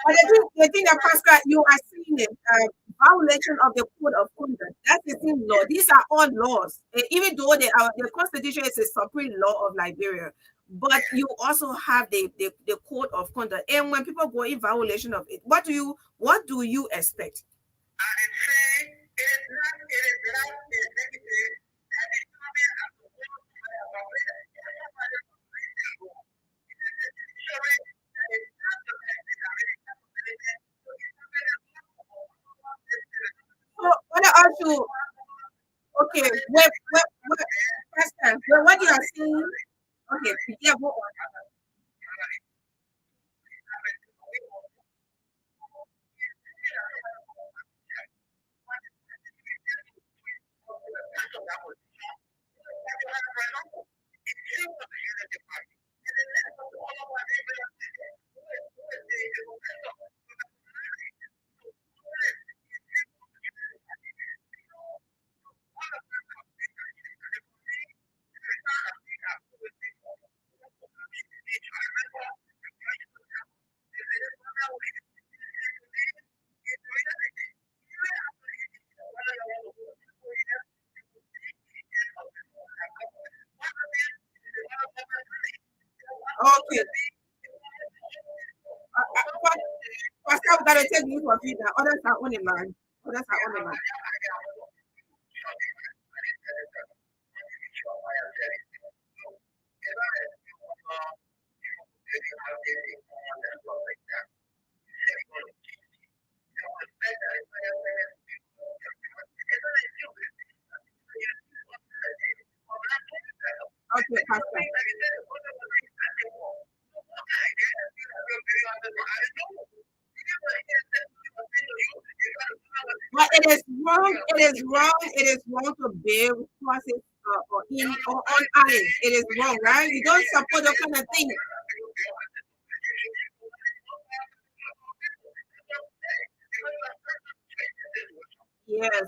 But the thing that Pascal, you are seeing it, violation of the code of conduct. That's the same law. These are all laws. Even though the constitution is a supreme law of Liberia, but you also have the code of conduct. And when people go in violation of it, what do you expect? So what I ask you, okay, Pastor, what you are saying, okay, yeah, go on. Okay. Pastor, we gotta take you for feed now. Others are on the line. Others are on the line. Okay, Pastor. But it is wrong. It is wrong. It is wrong to build crosses or in or on island. It is wrong, right? You don't support that kind of thing. Yes.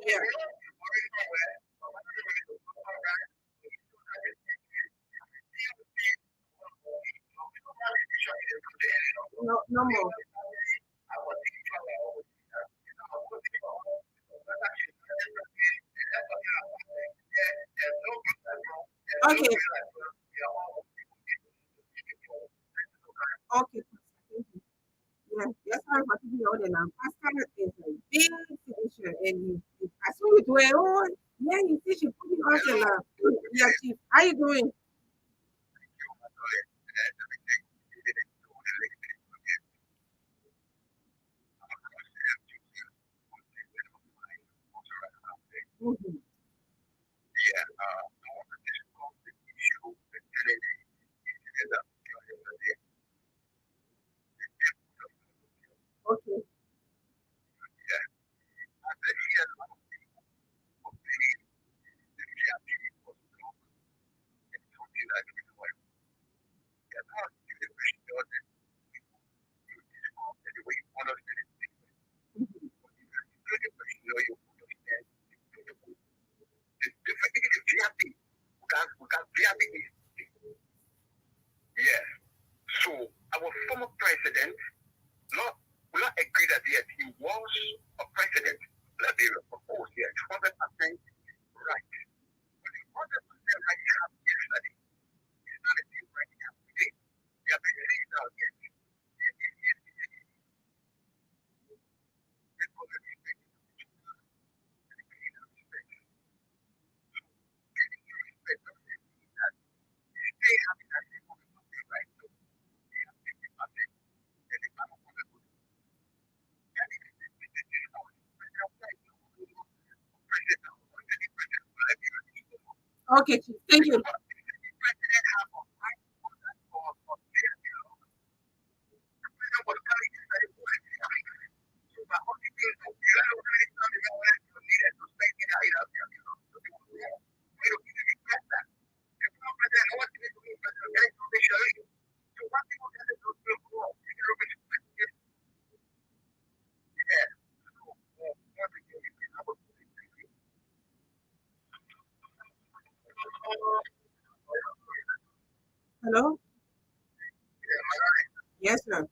Yeah. No, no more. Okay. Okay. Yeah, that's why I'm talking about it now. Pastor is a big physician, and as soon as you do it, oh, yeah, you see, she put it out there now. Yeah, Chief, how you doing? Mhm. Okay. Yeah. So our former president will not agree that yes, he was a president. Liberia, of course, yes, 100% right. But the 100% right you have yesterday is not the same right you have today. You have been saying now, yes. Okay, Chief. Thank you. Hello? Yes, sir.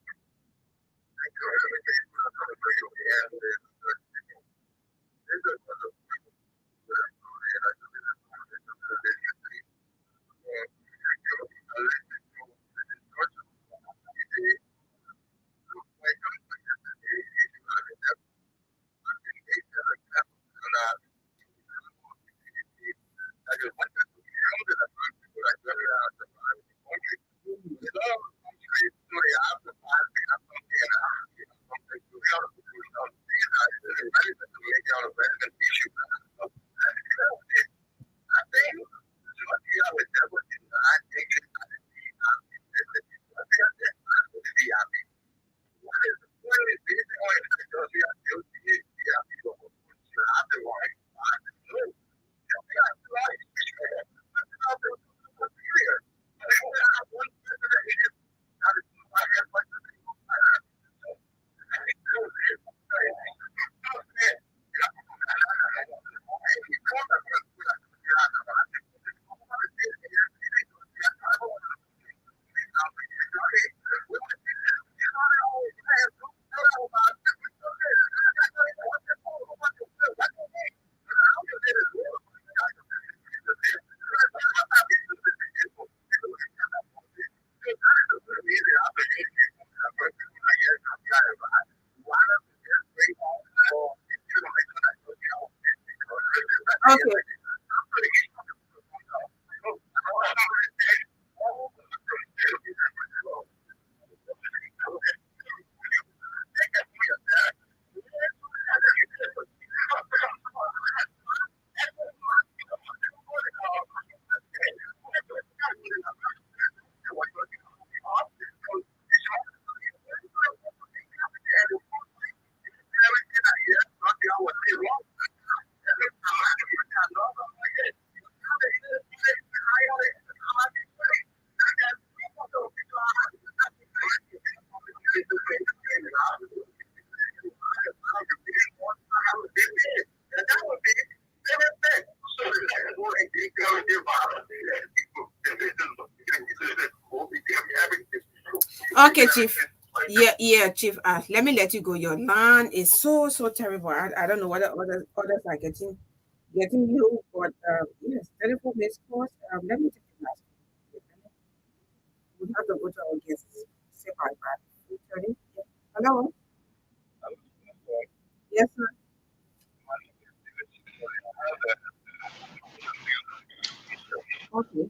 Okay, Chief. Yeah, Chief. Let me let you go. Your line is so terrible. I don't know what others are getting you, but yes, 34 minutes course. Let me take the last. We have to go to our guests. Say bye bye. 3:30. Yeah. Hello. Yes, sir. Okay.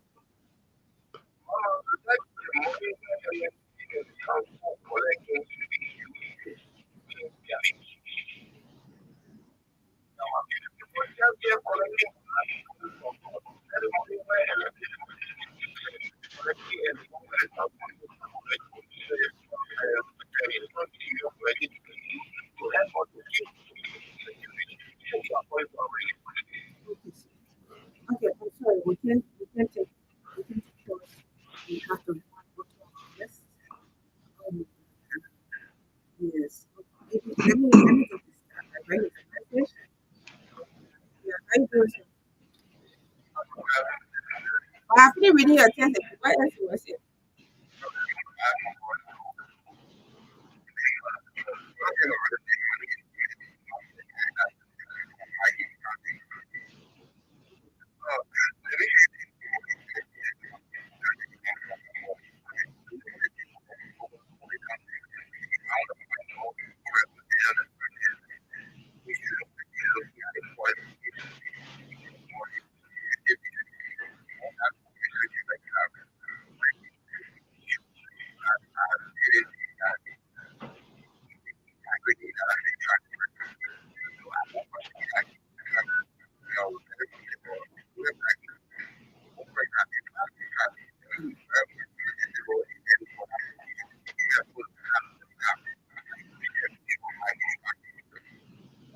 Okay, I'm sorry. We can't take calls. We have to go to our guests. Um, yes. Let me get this done. I write a message. Yeah, I do. I couldn't read your text. What else was it?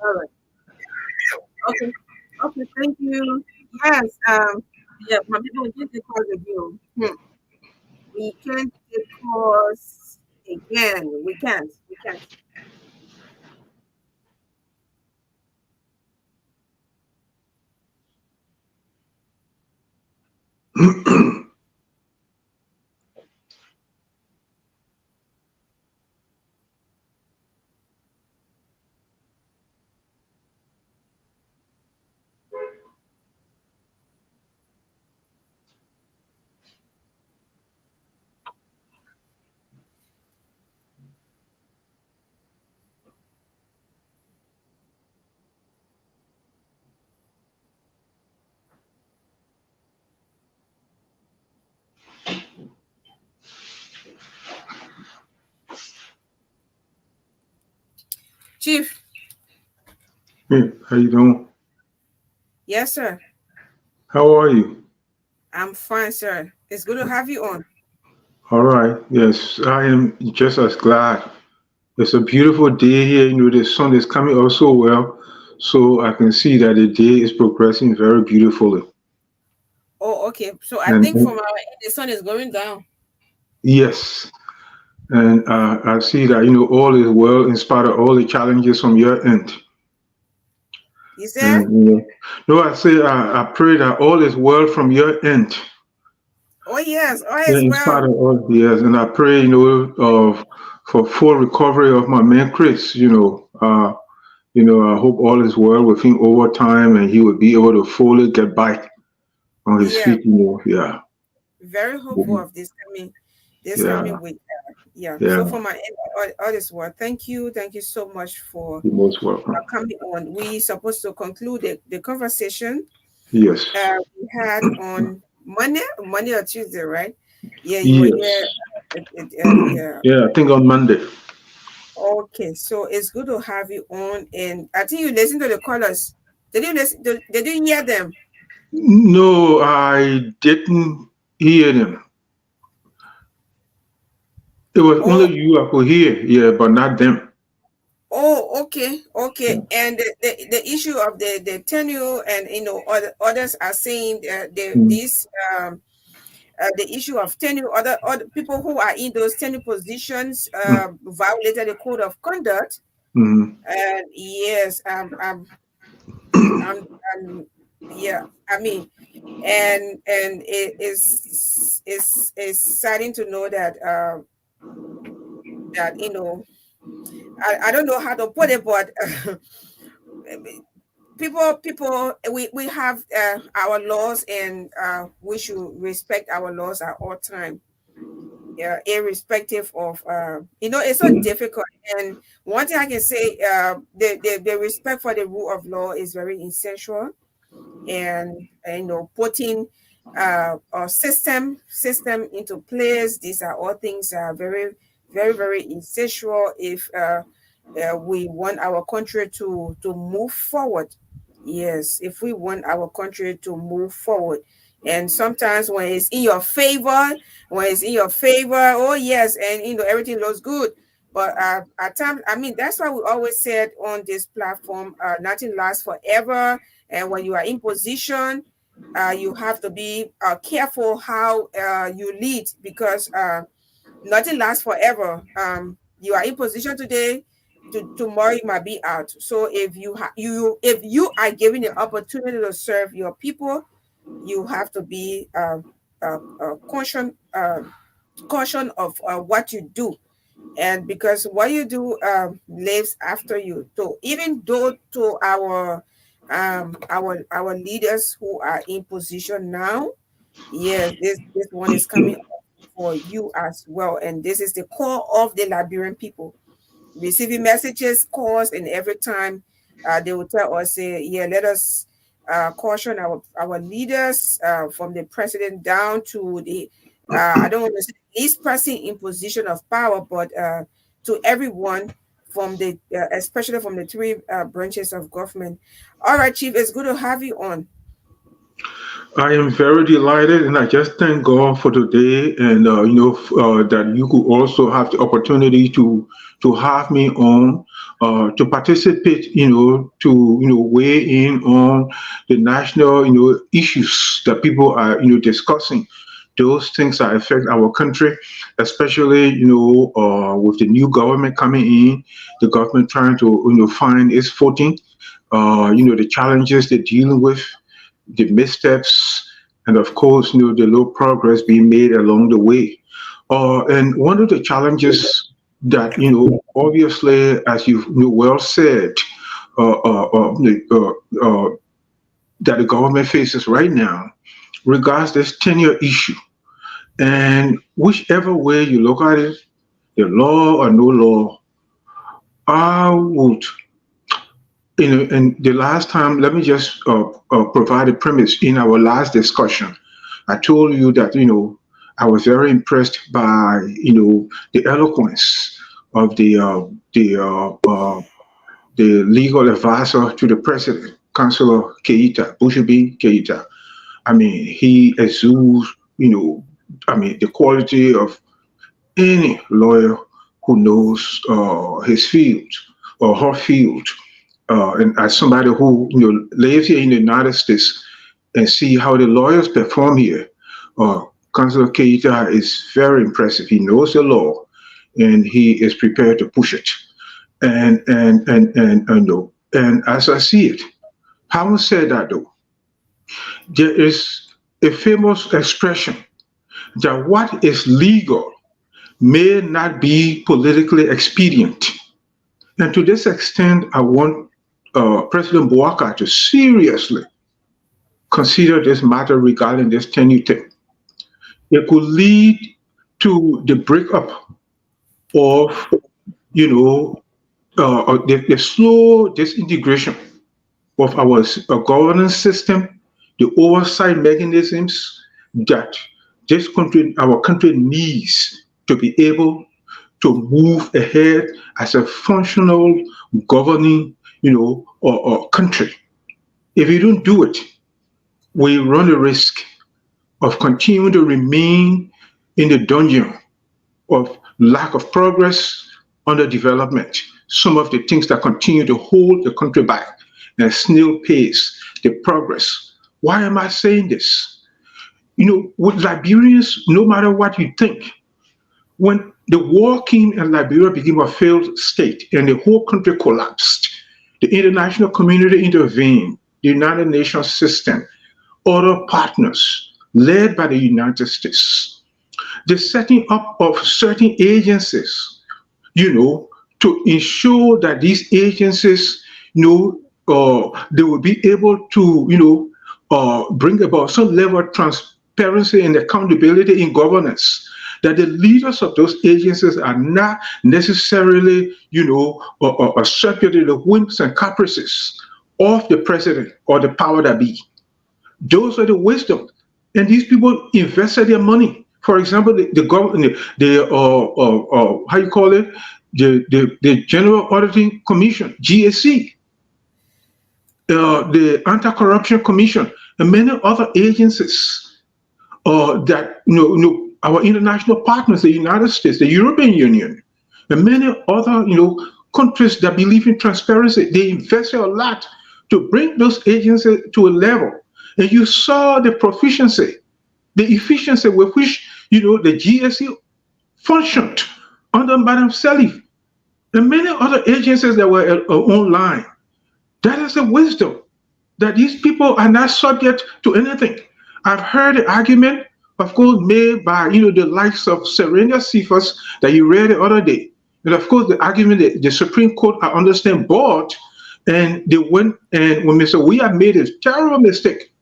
All right. Okay. Okay. Thank you. Yes. Yeah. My people, we can't take calls again. We can't take calls again. We can't. We can't. Chief. Hey, how you doing? Yes, sir. How are you? I'm fine, sir. It's good to have you on. All right. Yes, I am just as glad. It's a beautiful day here. The sun is coming out so well, so I can see that the day is progressing very beautifully. Oh, okay. So I think from And our end, the sun is going down. yes, and I see that all is well in spite of all the challenges from your end. You said? And no, I say I pray that all is well from your end. Oh, yes. All Yeah, is in spite well. of all, yes, and I pray, for full recovery of my man Chris. I hope all is well with him over time, and he will be able to fully get back on his Yeah. feet. Yeah, Very hopeful of this yeah, coming week. Yeah. yeah. So for my end, all is well. Thank you. Thank you so much for You're most welcome. coming on. We supposed to conclude the conversation Yes, we had on Monday or Tuesday, right? Yeah, you were here. yes, Yeah. yeah. I think on Monday. Okay, so it's good to have you on, and I think you listen to the callers. Did you listen? Did you hear them? No, I didn't hear them. It was Oh, only you I could hear. Yeah, but not them. oh, okay. And the issue of the tenure, and others are saying Mm, this the issue of tenure. Other people who are in those tenure positions mm, violated the code of conduct. mm. And yes, I'm yeah. I mean, and it is saddening to know that that I don't know how to put it, but people we have our laws, and we should respect our laws at all time. Yeah, irrespective of it's so difficult. And one thing I can say, the respect for the rule of law is very essential, and putting a system into place. These are all things that are very, very, very essential if we want our country to move forward. Yes, if we want our country to move forward. And sometimes when it's in your favor, oh yes, and everything looks good. But at times, I mean, that's why we always said on this platform, nothing lasts forever. And when you are in position, you have to be careful how you lead, because nothing lasts forever. You are in position today, tomorrow you might be out. So if you are given the opportunity to serve your people, you have to be caution of what you do, and because what you do lives after you. So even though to our leaders who are in position now, yes, this one is coming up for you as well, and this is the core of the Liberian people. Receiving messages, calls, and every time they will tell us, say, yeah, let us caution our leaders from the president down to the I don't want to say least person in position of power, but to everyone from the especially from the three branches of government. All right, Chief, it's good to have you on. I am very delighted, and I just thank God for today, and that you could also have the opportunity to have me on, to participate, to weigh in on the national, issues that people are, discussing. Those things that affect our country, especially, with the new government coming in, the government trying to, find its footing, the challenges they're dealing with, the missteps, and of course, the low progress being made along the way. And one of the challenges that, obviously, as you well said, that the government faces right now regards this tenure issue. And whichever way you look at it, the law or no law, I would, and the last time, let me just provide a premise. In our last discussion, I told you that, I was very impressed by, the eloquence of the legal advisor to the president, Councillor Keita, Bushibi Keita. I mean, he exudes, the quality of any lawyer who knows his field or her field. And as somebody who lives here in the United States and see how the lawyers perform here, Councillor Keita is very impressive. He knows the law, and he is prepared to push it. And as I see it, having said that though, there is a famous expression that what is legal may not be politically expedient. And to this extent, I want President Bouaka to seriously consider this matter regarding this tenure thing. It could lead to the breakup of, the slow disintegration of our governance system, the oversight mechanisms that this country, our country needs to be able to move ahead as a functional governing or country. If you don't do it, we run the risk of continuing to remain in the dungeon of lack of progress, underdevelopment, some of the things that continue to hold the country back and snail pace the progress. Why am I saying this? With Liberians, no matter what you think, when the war came and Liberia became a failed state and the whole country collapsed, the international community intervened, the United Nations system, other partners led by the United States. the setting up of certain agencies, to ensure that these agencies, they will be able to, bring about some level of transparency and accountability in governance. That the leaders of those agencies are not necessarily, subject to the whims and caprices of the president or the power that be. Those are the wisdom. And these people invested their money. For example, the government, how you call it? The General Auditing Commission, GAC, the Anti-Corruption Commission, and many other agencies that, our international partners, the United States, the European Union, and many other, countries that believe in transparency, they invested a lot to bring those agencies to a level. And you saw the proficiency, the efficiency with which, the GSC functioned under Madam Salif and many other agencies that were online. That is the wisdom, that these people are not subject to anything. I've heard the argument, of course, made by, the likes of Serena Cephas that you read the other day. And of course, the argument that the Supreme Court, I understand, bought, and they went, and when Mr. Weah made a terrible mistake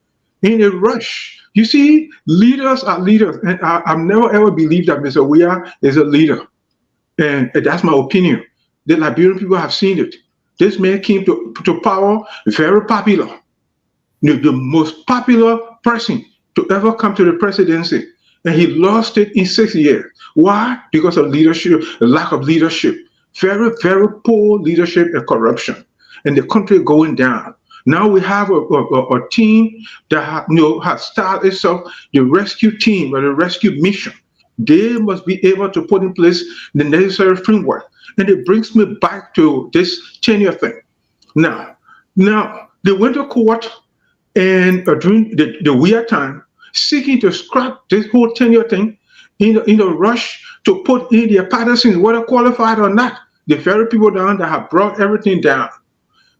in a rush. You see, leaders are leaders, and I've never ever believed that Mr. Weah is a leader. And that's my opinion. The Liberian people have seen it. This man came to power very popular. The most popular person to ever come to the presidency. And he lost it in 6 years. Why? Because of leadership, lack of leadership. Very, very poor leadership and corruption. And the country going down. Now we have a team that has started itself, the rescue team or the rescue mission. They must be able to put in place the necessary framework. And it brings me back to this tenure thing. Now they went to court and during the Weah time, seeking to scrap this whole tenure thing in a rush to put in their partisans, whether qualified or not. The very people down that have brought everything down.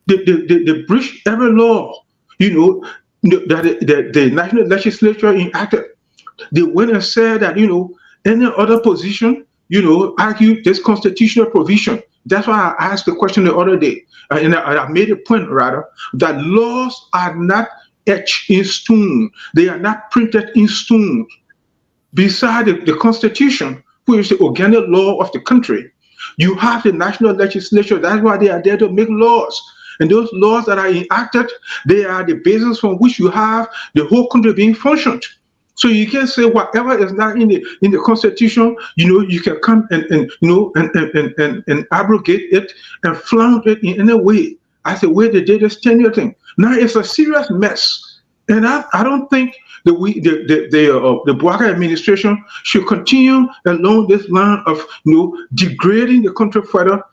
They breached every law, that the national legislature enacted. They went and said that, any other position, argue this constitutional provision. That's why I asked the question the other day, and I made a point, rather, that laws are not etched in stone. They are not printed in stone. Beside the Constitution, which is the organic law of the country, you have the national legislature. That's why they are there to make laws. And those laws that are enacted, they are the basis from which you have the whole country being functioned. So you can say whatever is not in the Constitution, you can come and abrogate it and flaunt it in any way. As the way they did this tenure thing. Now it's a serious mess, and I don't think the Bouaka administration should continue along this line of degrading the country further.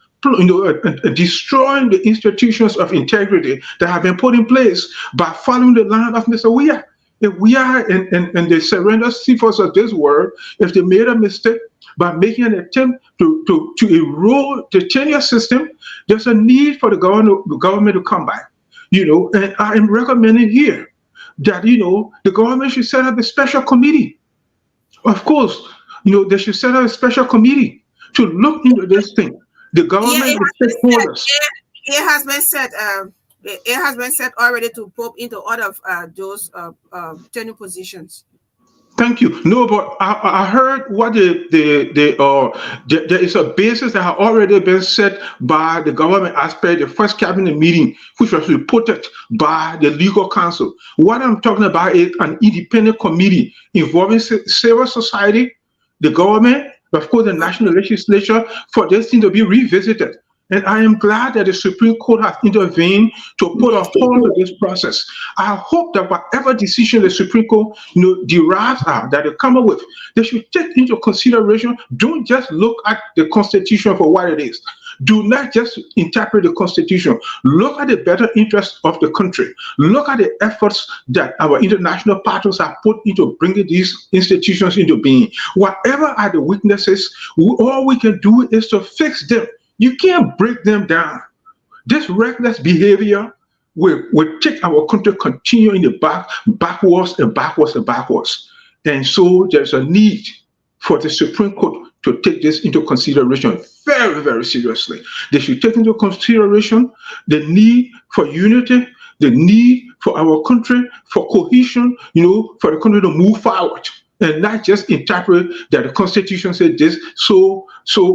Destroying the institutions of integrity that have been put in place by following the line of Mr. Weah. If Weah and the Serena Cephas of this world, if they made a mistake by making an attempt to erode the tenure system, there's a need for the government to come back. And I am recommending here that the government should set up a special committee. Of course, they should set up a special committee to look into this thing. The government, the stakeholders. It has been said. It has been said already to pop into all of those tenure positions. Thank you. No, but I heard what there is a basis that had already been set by the government as per the first cabinet meeting, which was reported by the legal counsel. What I'm talking about is an independent committee involving civil society, the government, of course, the national legislature, for this thing to be revisited. And I am glad that the Supreme Court has intervened to put a halt to this process. I hope that whatever decision the Supreme Court derives out, that they come up with, they should take into consideration, don't just look at the Constitution for what it is. Do not just interpret the Constitution. Look at the better interest of the country. Look at the efforts that our international partners have put into bringing these institutions into being. Whatever are the weaknesses, all we can do is to fix them. You can't break them down. This reckless behavior will take our country continue in the backwards and backwards and backwards. And so there's a need for the Supreme Court to take this into consideration very, very seriously. They should take into consideration the need for unity, the need for our country, for cohesion, for the country to move forward. And not just interpret that the Constitution said this. So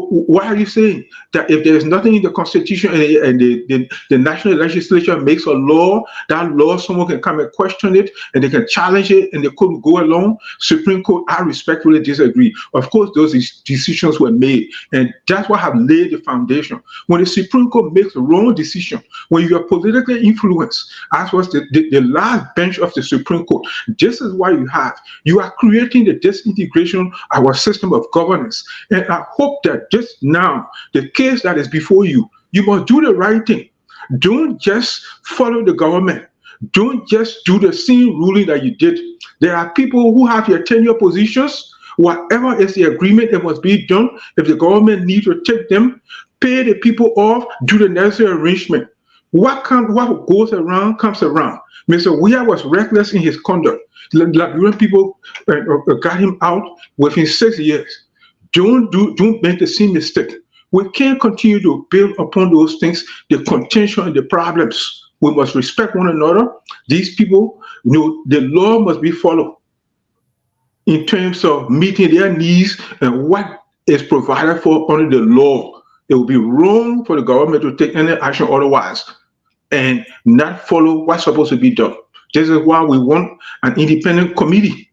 why are you saying that if there's nothing in the Constitution and the national legislature makes a law, that law, someone can come and question it and they can challenge it and they couldn't go along? Supreme Court, I respectfully disagree. Of course, those decisions were made, and that's what have laid the foundation. When the Supreme Court makes the wrong decision, when you are politically influenced, as was the last bench of the Supreme Court, this is why you are creating the disintegration of our system of governance. And I hope that just now, the case that is before you, you must do the right thing. Don't just follow the government. Don't just do the same ruling that you did. There are people who have your tenure positions. Whatever is the agreement, it must be done. If the government needs to take them, pay the people off, do the necessary arrangement. What goes around comes around. Mr. Weah was reckless in his conduct. Liberian people got him out within 6 years. Don't make the same mistake. We can't continue to build upon those things, the contention and the problems. We must respect one another. These people, the law must be followed in terms of meeting their needs and what is provided for under the law. It would be wrong for the government to take any action otherwise and not follow what's supposed to be done. This is why we want an independent committee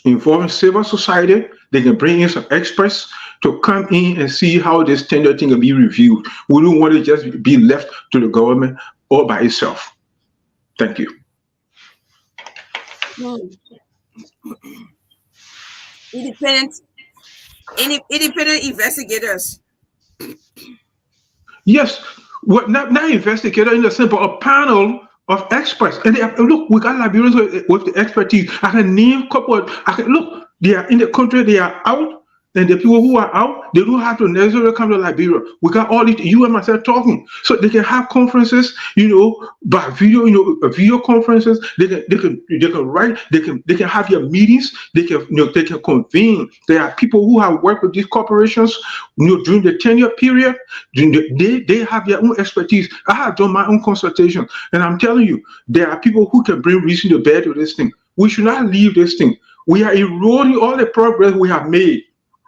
involving civil society. They can bring in some experts to come in and see how this tender thing can be reviewed. We don't want to just be left to the government all by itself. Thank you. Independent investigators. Yes, well, not investigator in the sense, but a panel of experts. And look, we got Liberians with the expertise. I can name a couple. Look, they are in the country, they are out, and the people who are out, they don't have to necessarily come to Liberia. We got all these, you and myself talking, so they can have conferences, by video, video conferences. They can write, they can have your meetings. They can convene. There are people who have worked with these corporations, during the tenure period. They have their own expertise. I have done my own consultation, and I'm telling you, there are people who can bring reason to bear to this thing. We should not leave this thing. We are eroding all the progress we have made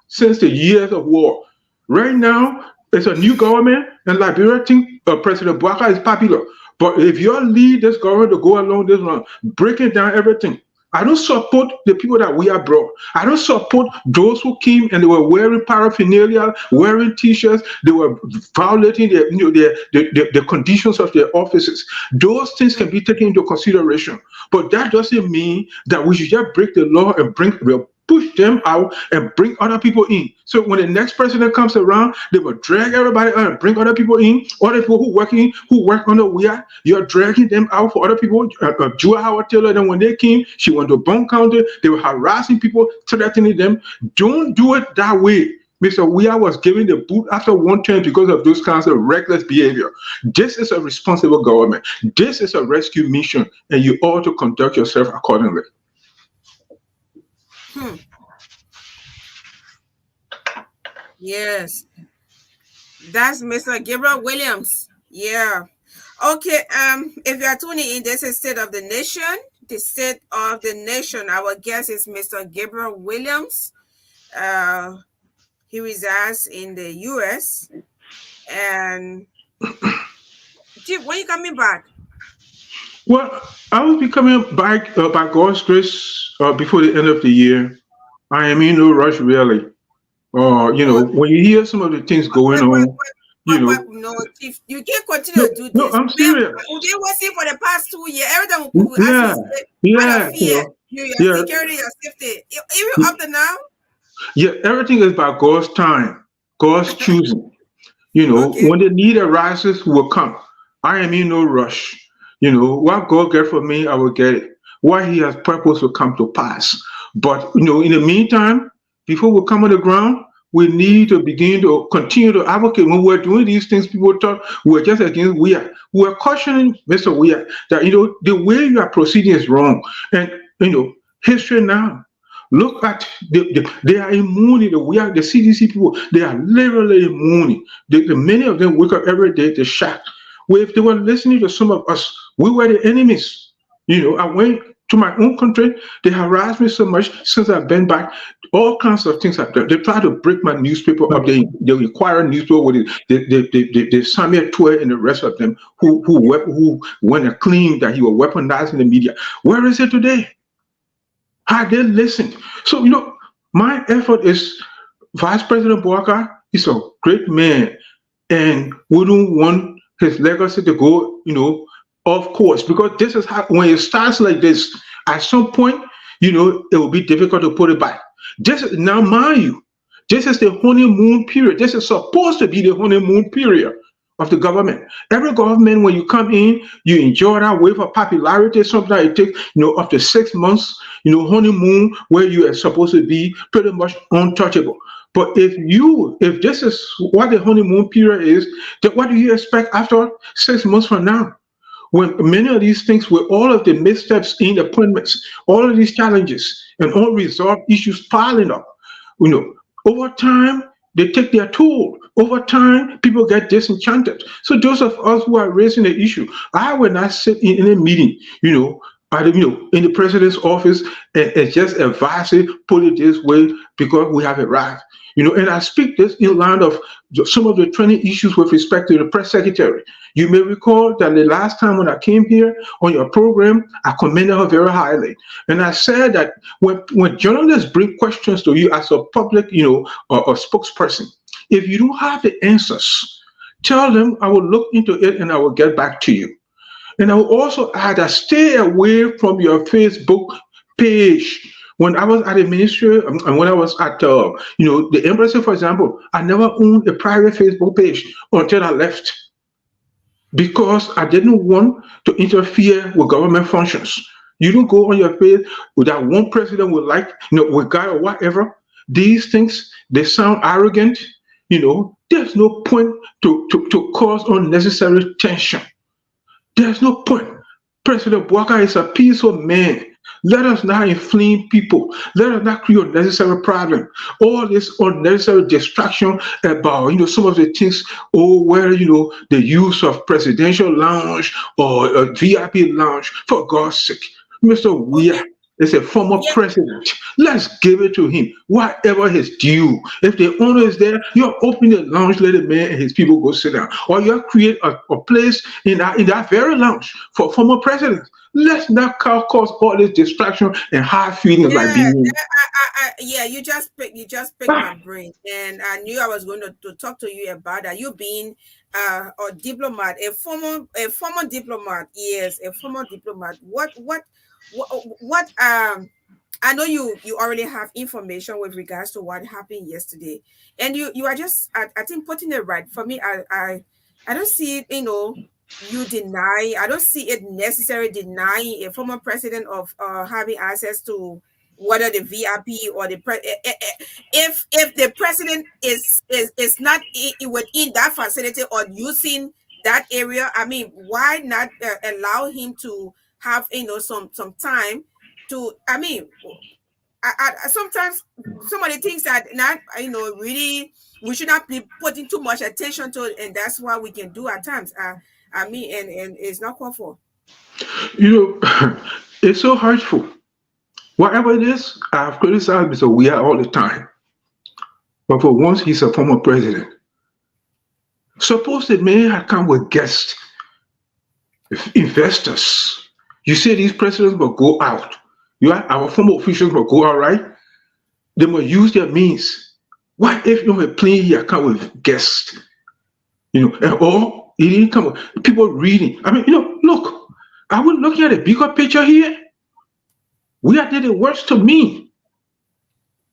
since the years of war. Right now, it's a new government, and Liberia think President Bouaka is popular. But if you lead this government to go along this line, breaking down everything, I don't support the people that we have brought. I don't support those who came and they were wearing paraphernalia, wearing t-shirts. They were violating the conditions of their offices. Those things can be taken into consideration. But that doesn't mean that we should just break the law and push them out and bring other people in. So when the next president comes around, they will drag everybody out and bring other people in. Other people who work under Weah, you're dragging them out for other people. Jua Howard Taylor, then when they came, she went to Bone County. They were harassing people, threatening them. Don't do it that way. Mr. Weah was given the boot after one term because of those kinds of reckless behavior. This is a responsible government. This is a rescue mission, and you ought to conduct yourself accordingly. Yes, that's Mr. Gabriel Williams. Yeah. Okay. If you are tuning in, this is State of the Nation. The State of the Nation. Our guest is Mr. Gabriel Williams. He resides in the U.S. And Chief, when are you coming back? Well, I will be coming back by God's grace before the end of the year. I am in no rush, really. When you hear some of the things going on, no, Chief, you can't continue to do this. No, I'm serious. We've been working for the past 2 years. Everything your security, your safety. Even up to now? Yeah, everything is by God's time, God's choosing. When the need arises, will come. I am in no rush. What God gets for me, I will get it. What He has purpose will come to pass. But, in the meantime, before we come on the ground, we need to begin to continue to advocate. When we're doing these things, people thought we're just against Weah. We're cautioning Mr. Weah that, the way you are proceeding is wrong. And, history now, Look at they are immune. The CDC people, they are literally immune. Many of them wake up every day to shock. Well, if they were listening to some of us, we were the enemies. I went to my own country. They harassed me so much since I've been back. All kinds of things have done. They try to break my newspaper up. They require a newspaper with it. They Samuel Twe and the rest of them who went and claimed that he was weaponizing the media. Where is it today? Had they listened? So my effort is Vice President Boubacar is a great man, and we don't want his legacy to go, off course, because this is how, when it starts like this, at some point, it will be difficult to put it back. Now, mind you, this is the honeymoon period. This is supposed to be the honeymoon period of the government. Every government, when you come in, you enjoy that wave of popularity. Sometimes it takes, up to 6 months, honeymoon, where you are supposed to be pretty much untouchable. But if this is what the honeymoon period is, then what do you expect after 6 months from now? When many of these things, with all of the missteps in appointments, all of these challenges and unresolved issues piling up, over time, they take their toll. Over time, people get disenchanted. So those of us who are raising the issue, I will not sit in a meeting, in the president's office and just advise it, put it this way, because we have arrived. And I speak this in line of some of the training issues with respect to the press secretary. You may recall that the last time when I came here on your program, I commended her very highly. And I said that when journalists bring questions to you as a public, or a spokesperson, if you don't have the answers, tell them I will look into it and I will get back to you. And I will also add that stay away from your Facebook page. When I was at the ministry and when I was at the embassy, for example, I never owned a private Facebook page until I left, because I didn't want to interfere with government functions. You don't go on your page with that one president would like, with God or whatever. These things, they sound arrogant. There's no point to cause unnecessary tension. There's no point. President Boubacar is a peaceful man. Let us not inflame people. Let us not create unnecessary problem. All this unnecessary distraction about, some of the things, where, the use of presidential lounge or VIP lounge, for God's sake. Mr. Weah is a former president. Let's give it to him, whatever his due. If the owner is there, you're opening the lounge, let the man and his people go sit down. Or you create a place in that very lounge for former presidents. Let's not cause all this distraction and hard feelings like being. You just picked my brain, and I knew I was going to talk to you about that. You being a diplomat, a former diplomat, yes, a former diplomat. What I know you already have information with regards to what happened yesterday, and you are just I think putting it right. For me, I don't see it, you deny. I don't see it necessary denying a former president of having access to whether the VIP or the if the president is not within that facility or using that area. I mean, why not allow him to have some time to? I mean, I sometimes some of the things that not really we should not be putting too much attention to it, and that's what we can do at times. I mean, and it's not called for. It's so hurtful. Whatever it is, I've criticized Mr. Weah all the time. But for once, he's a former president. Suppose the man had come with guests, investors. You say these presidents will go out. Our former officials will go out, right? They will use their means. What if a plane here come with guests? Or he didn't come with people reading. I mean, look, are we looking at a bigger picture here? We did the worst to me.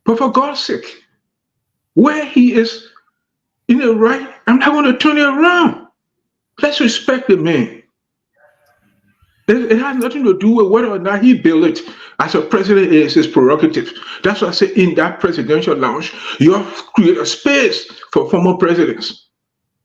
But for God's sake, where he is in the right, I'm not going to turn it around. Let's respect the man. It has nothing to do with whether or not he built it. As a president, it is his prerogative. That's why I say in that presidential lounge, you have to create a space for former presidents.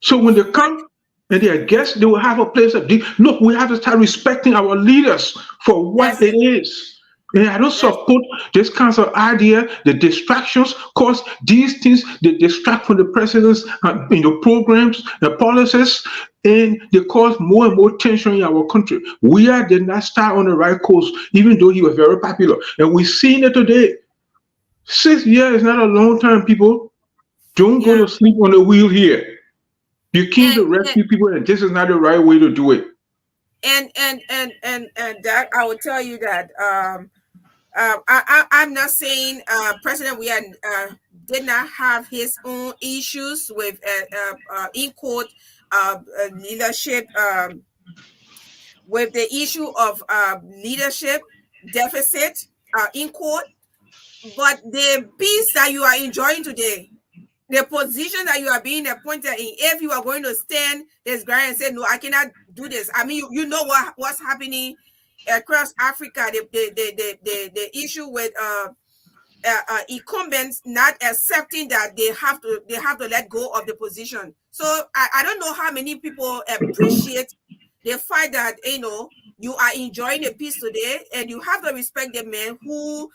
So when they come and they are guests, they will have a place of look, we have to start respecting our leaders for what it is. And I don't support this kind of idea. The distractions cause these things. They distract from the president's programs and policies, and they cause more and more tension in our country. We did not start on the right course, even though he was very popular. And we've seen it today. 6 years is not a long time, people. Don't go to sleep on the wheel here. You came to rescue people, and this is not the right way to do it. And that I will tell you that I'm not saying President Weah did not have his own issues with in court leadership, with the issue of leadership deficit in court, but the peace that you are enjoying today, the position that you are being appointed in, if you are going to stand this ground and say, no, I cannot do this. I mean, you know what's happening across Africa, the issue with incumbents not accepting that they have to let go of the position. So I don't know how many people appreciate the fact that you are enjoying the peace today, and you have to respect the man who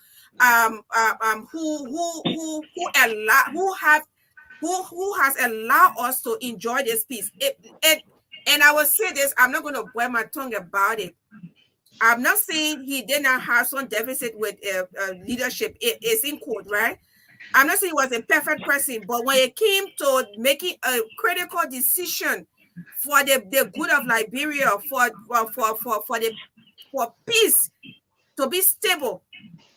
has allowed us to enjoy this peace. And I will say this, I'm not going to wear my tongue about it. I'm not saying he did not have some deficit with leadership. It's in court, right? I'm not saying he was a perfect person, but when it came to making a critical decision for the good of Liberia, for peace to be stable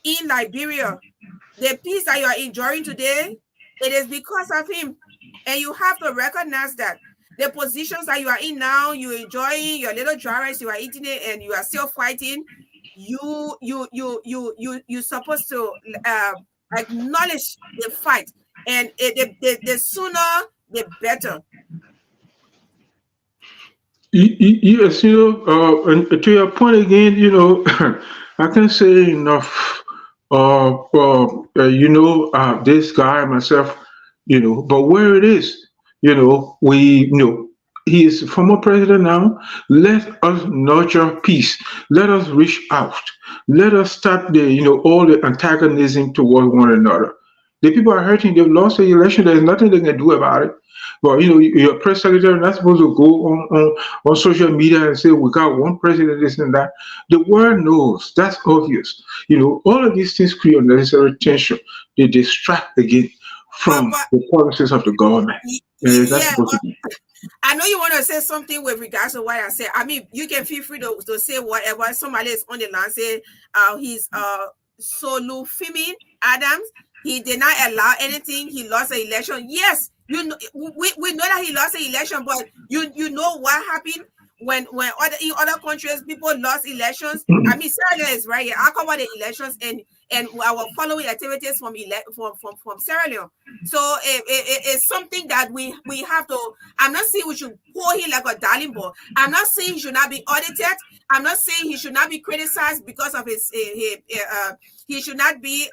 in Liberia, the peace that you are enjoying today, it is because of him. And you have to recognize that the positions that you are in now, you're enjoying your little dry rice, you are eating it, and you are still fighting. You're supposed to acknowledge the fight, and the sooner the better. Yes, and to your point again, I can't say enough. This guy myself, but where it is. He is former president now. Let us nurture peace. Let us reach out. Let us stop all the antagonism towards one another. The people are hurting. They've lost the election. There's nothing they can do about it. But your press secretary not supposed to go on social media and say we got one president, this and that. The world knows. That's obvious. All of these things create unnecessary tension. They distract again from the policies of the government. I know you want to say something with regards to what I said. I mean, you can feel free to say whatever. Somebody is on the line say he's Olufemi Adams. He did not allow anything. He lost the election. Yes, we know that he lost the election, but you know what happened when in other countries people lost elections. I mean, Sierra Leone is right here. I cover the elections and our following activities from Sierra Leone. So it's something that we have to. I'm not saying we should pour him like a darling boy. I'm not saying he should not be audited. I'm not saying he should not be criticized because of his. He should not be.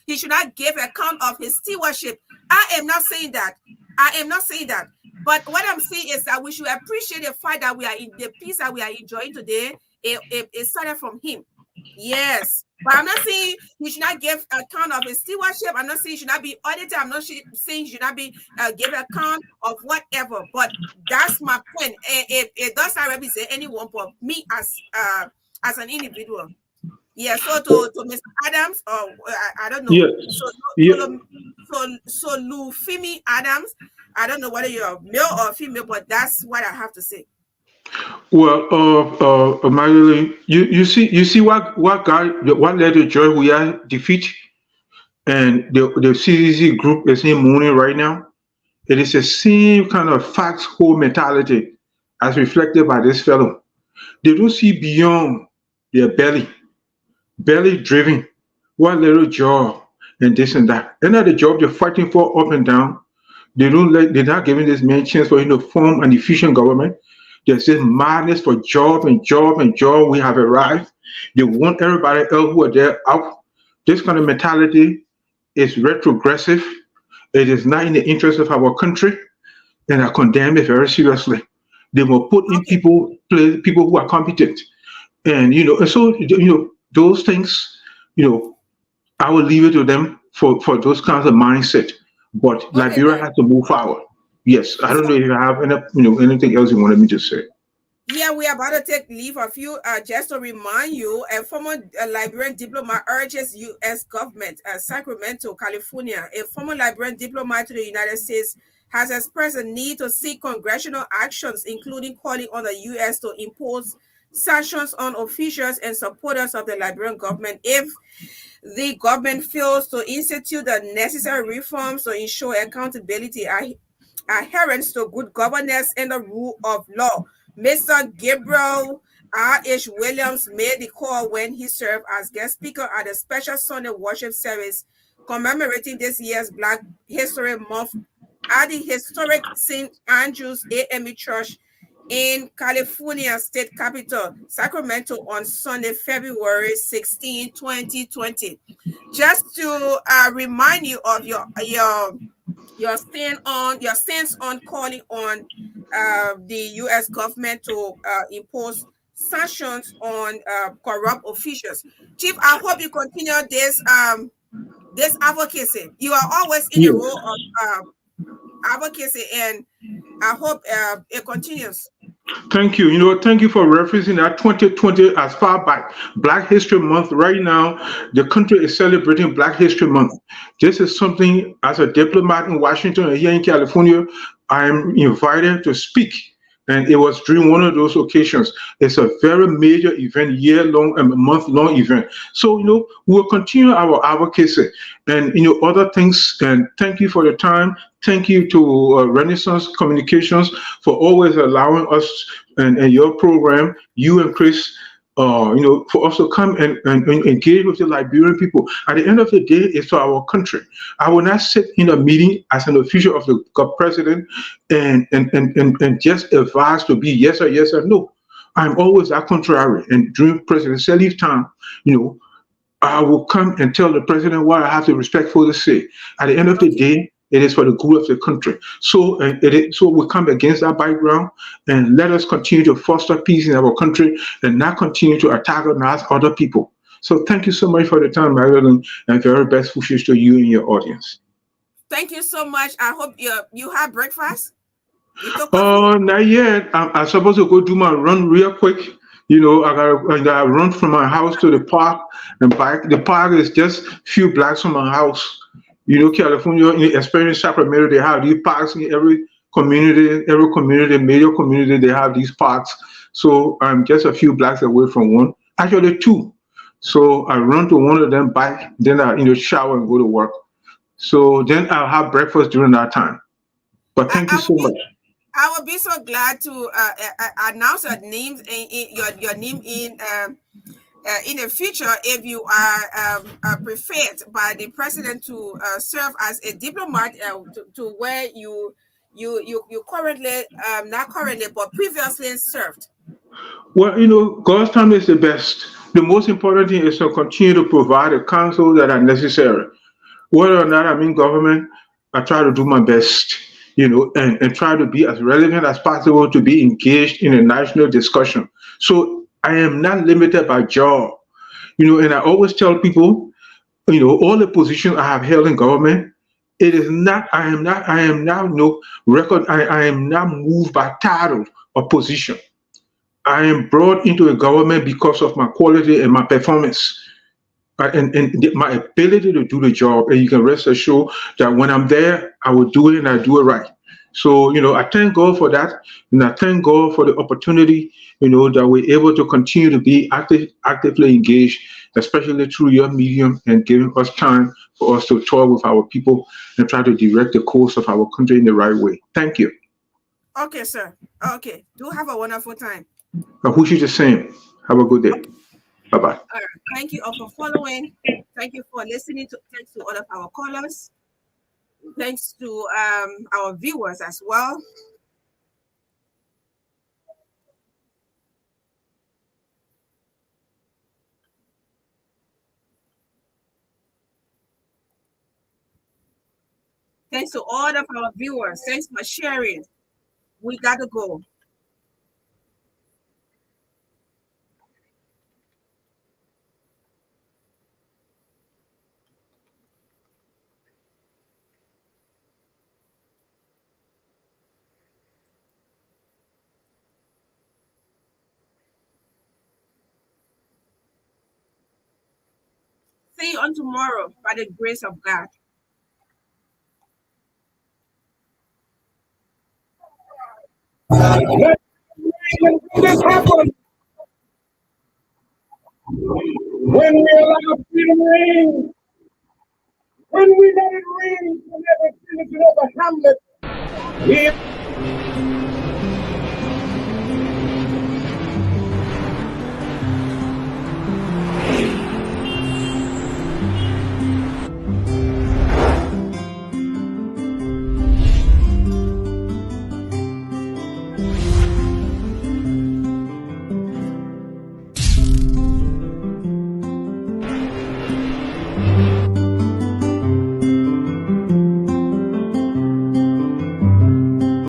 He should not give account of his stewardship. I am not saying that. But what I'm saying is that we should appreciate the fact that we are in the peace that we are enjoying today. It started from him. Yes. But I'm not saying he should not give account of his stewardship. I'm not saying he should not be audited. I'm not saying he should not be give account of whatever. But that's my point. It does not represent anyone but me as an individual. Yeah. So to Mr. Adams, or I don't know. Yeah. So Olufemi Adams. I don't know whether you're male or female, but that's what I have to say. Well, Marilyn, you see what led to George Weah defeat, and the CCC group is in mourning right now. It is the same kind of foxhole mentality as reflected by this fellow. They don't see beyond their belly driven, one little job and this and that. They're not the job they're fighting for up and down. They're not giving this man chance for him to form an efficient government. There's this madness for job. We have arrived. They want everybody else who are there out. This kind of mentality is retrogressive. It is not in the interest of our country, and I condemn it very seriously. They will put in people who are competent, and those things, I will leave it to them for those kinds of mindset. But Liberia has to move forward. Yes, I don't know if you have anything else you wanted me to say. Yeah, we are about to take leave of you. Just to remind you, a former Liberian diplomat urges U.S. government, Sacramento, California. A former Liberian diplomat to the United States has expressed a need to seek congressional actions, including calling on the U.S. to impose sanctions on officials and supporters of the Liberian government if the government fails to institute the necessary reforms to ensure accountability, adherence to good governance, and the rule of law. Mr. Gabriel R.H. Williams made the call when he served as guest speaker at a special Sunday worship service commemorating this year's Black History Month at the historic St. Andrew's AME Church in California State Capital, Sacramento, on Sunday, February 16, 2020. Just to remind you of your stance on calling on the U.S. government to impose sanctions on corrupt officials. Chief, I hope you continue this advocacy. You are always in the role of advocacy, and I hope it continues. Thank you. Thank you for referencing that 2020 as far back. Black History Month. Right now, the country is celebrating Black History Month. This is something, as a diplomat in Washington and here in California, I am invited to speak. And it was during one of those occasions. It's a very major event, year-long and month-long event. So, we'll continue our advocacy and, other things. And thank you for the time. Thank you to Renaissance Communications for always allowing us and your program, you and Chris, for us to come and engage with the Liberian people. At the end of the day, it's for our country. I will not sit in a meeting as an official of the president and just advise to be yes or no. I'm always that contrary. And during President Salih's time, I will come and tell the president what I have to respectfully say. At the end of the day, it is for the good of the country. So we come against that background and let us continue to foster peace in our country and not continue to attack and ask other people. So thank you so much for the time, Marilyn, and very best wishes to you and your audience. Thank you so much. I hope you had breakfast. Not yet. I'm supposed to go do my run real quick. I gotta run from my house to the park and back. The park is just a few blocks from my house. California, especially in Sacramento, they have these parks in every community, major community, they have these parks. So I'm just a few blocks away from one, actually two. So I run to one of them back, then I shower and go to work. So then I'll have breakfast during that time. But thank you so much. I would be so glad to announce your names your name in the future if you are preferred by the president to serve as a diplomat to where you currently not currently but previously served. Well, God's time is the best. The most important thing is to continue to provide the counsel that are necessary. Whether or not I'm in government, I try to do my best, and try to be as relevant as possible to be engaged in a national discussion. So I am not limited by job, and I always tell people, all the positions I have held in government, it is not, I am not moved by title or position. I am brought into a government because of my quality and my performance and my ability to do the job. And you can rest assured that when I'm there, I will do it and I do it right. So, I thank God for that. And I thank God for the opportunity, that we're able to continue to be actively engaged, especially through your medium and giving us time for us to talk with our people and try to direct the course of our country in the right way. Thank you. Okay, sir. Okay. Do have a wonderful time. I wish you the same. Have a good day. Bye-bye. All right. Thank you all for following. Thank you for listening. Thanks to all of our callers. Thanks to our viewers as well. Thanks to all of our viewers. Thanks for sharing. We got to go. see you on tomorrow by the grace of God. This happened when we allow freedom reign. When we let it rain from every citizen of the hamlet,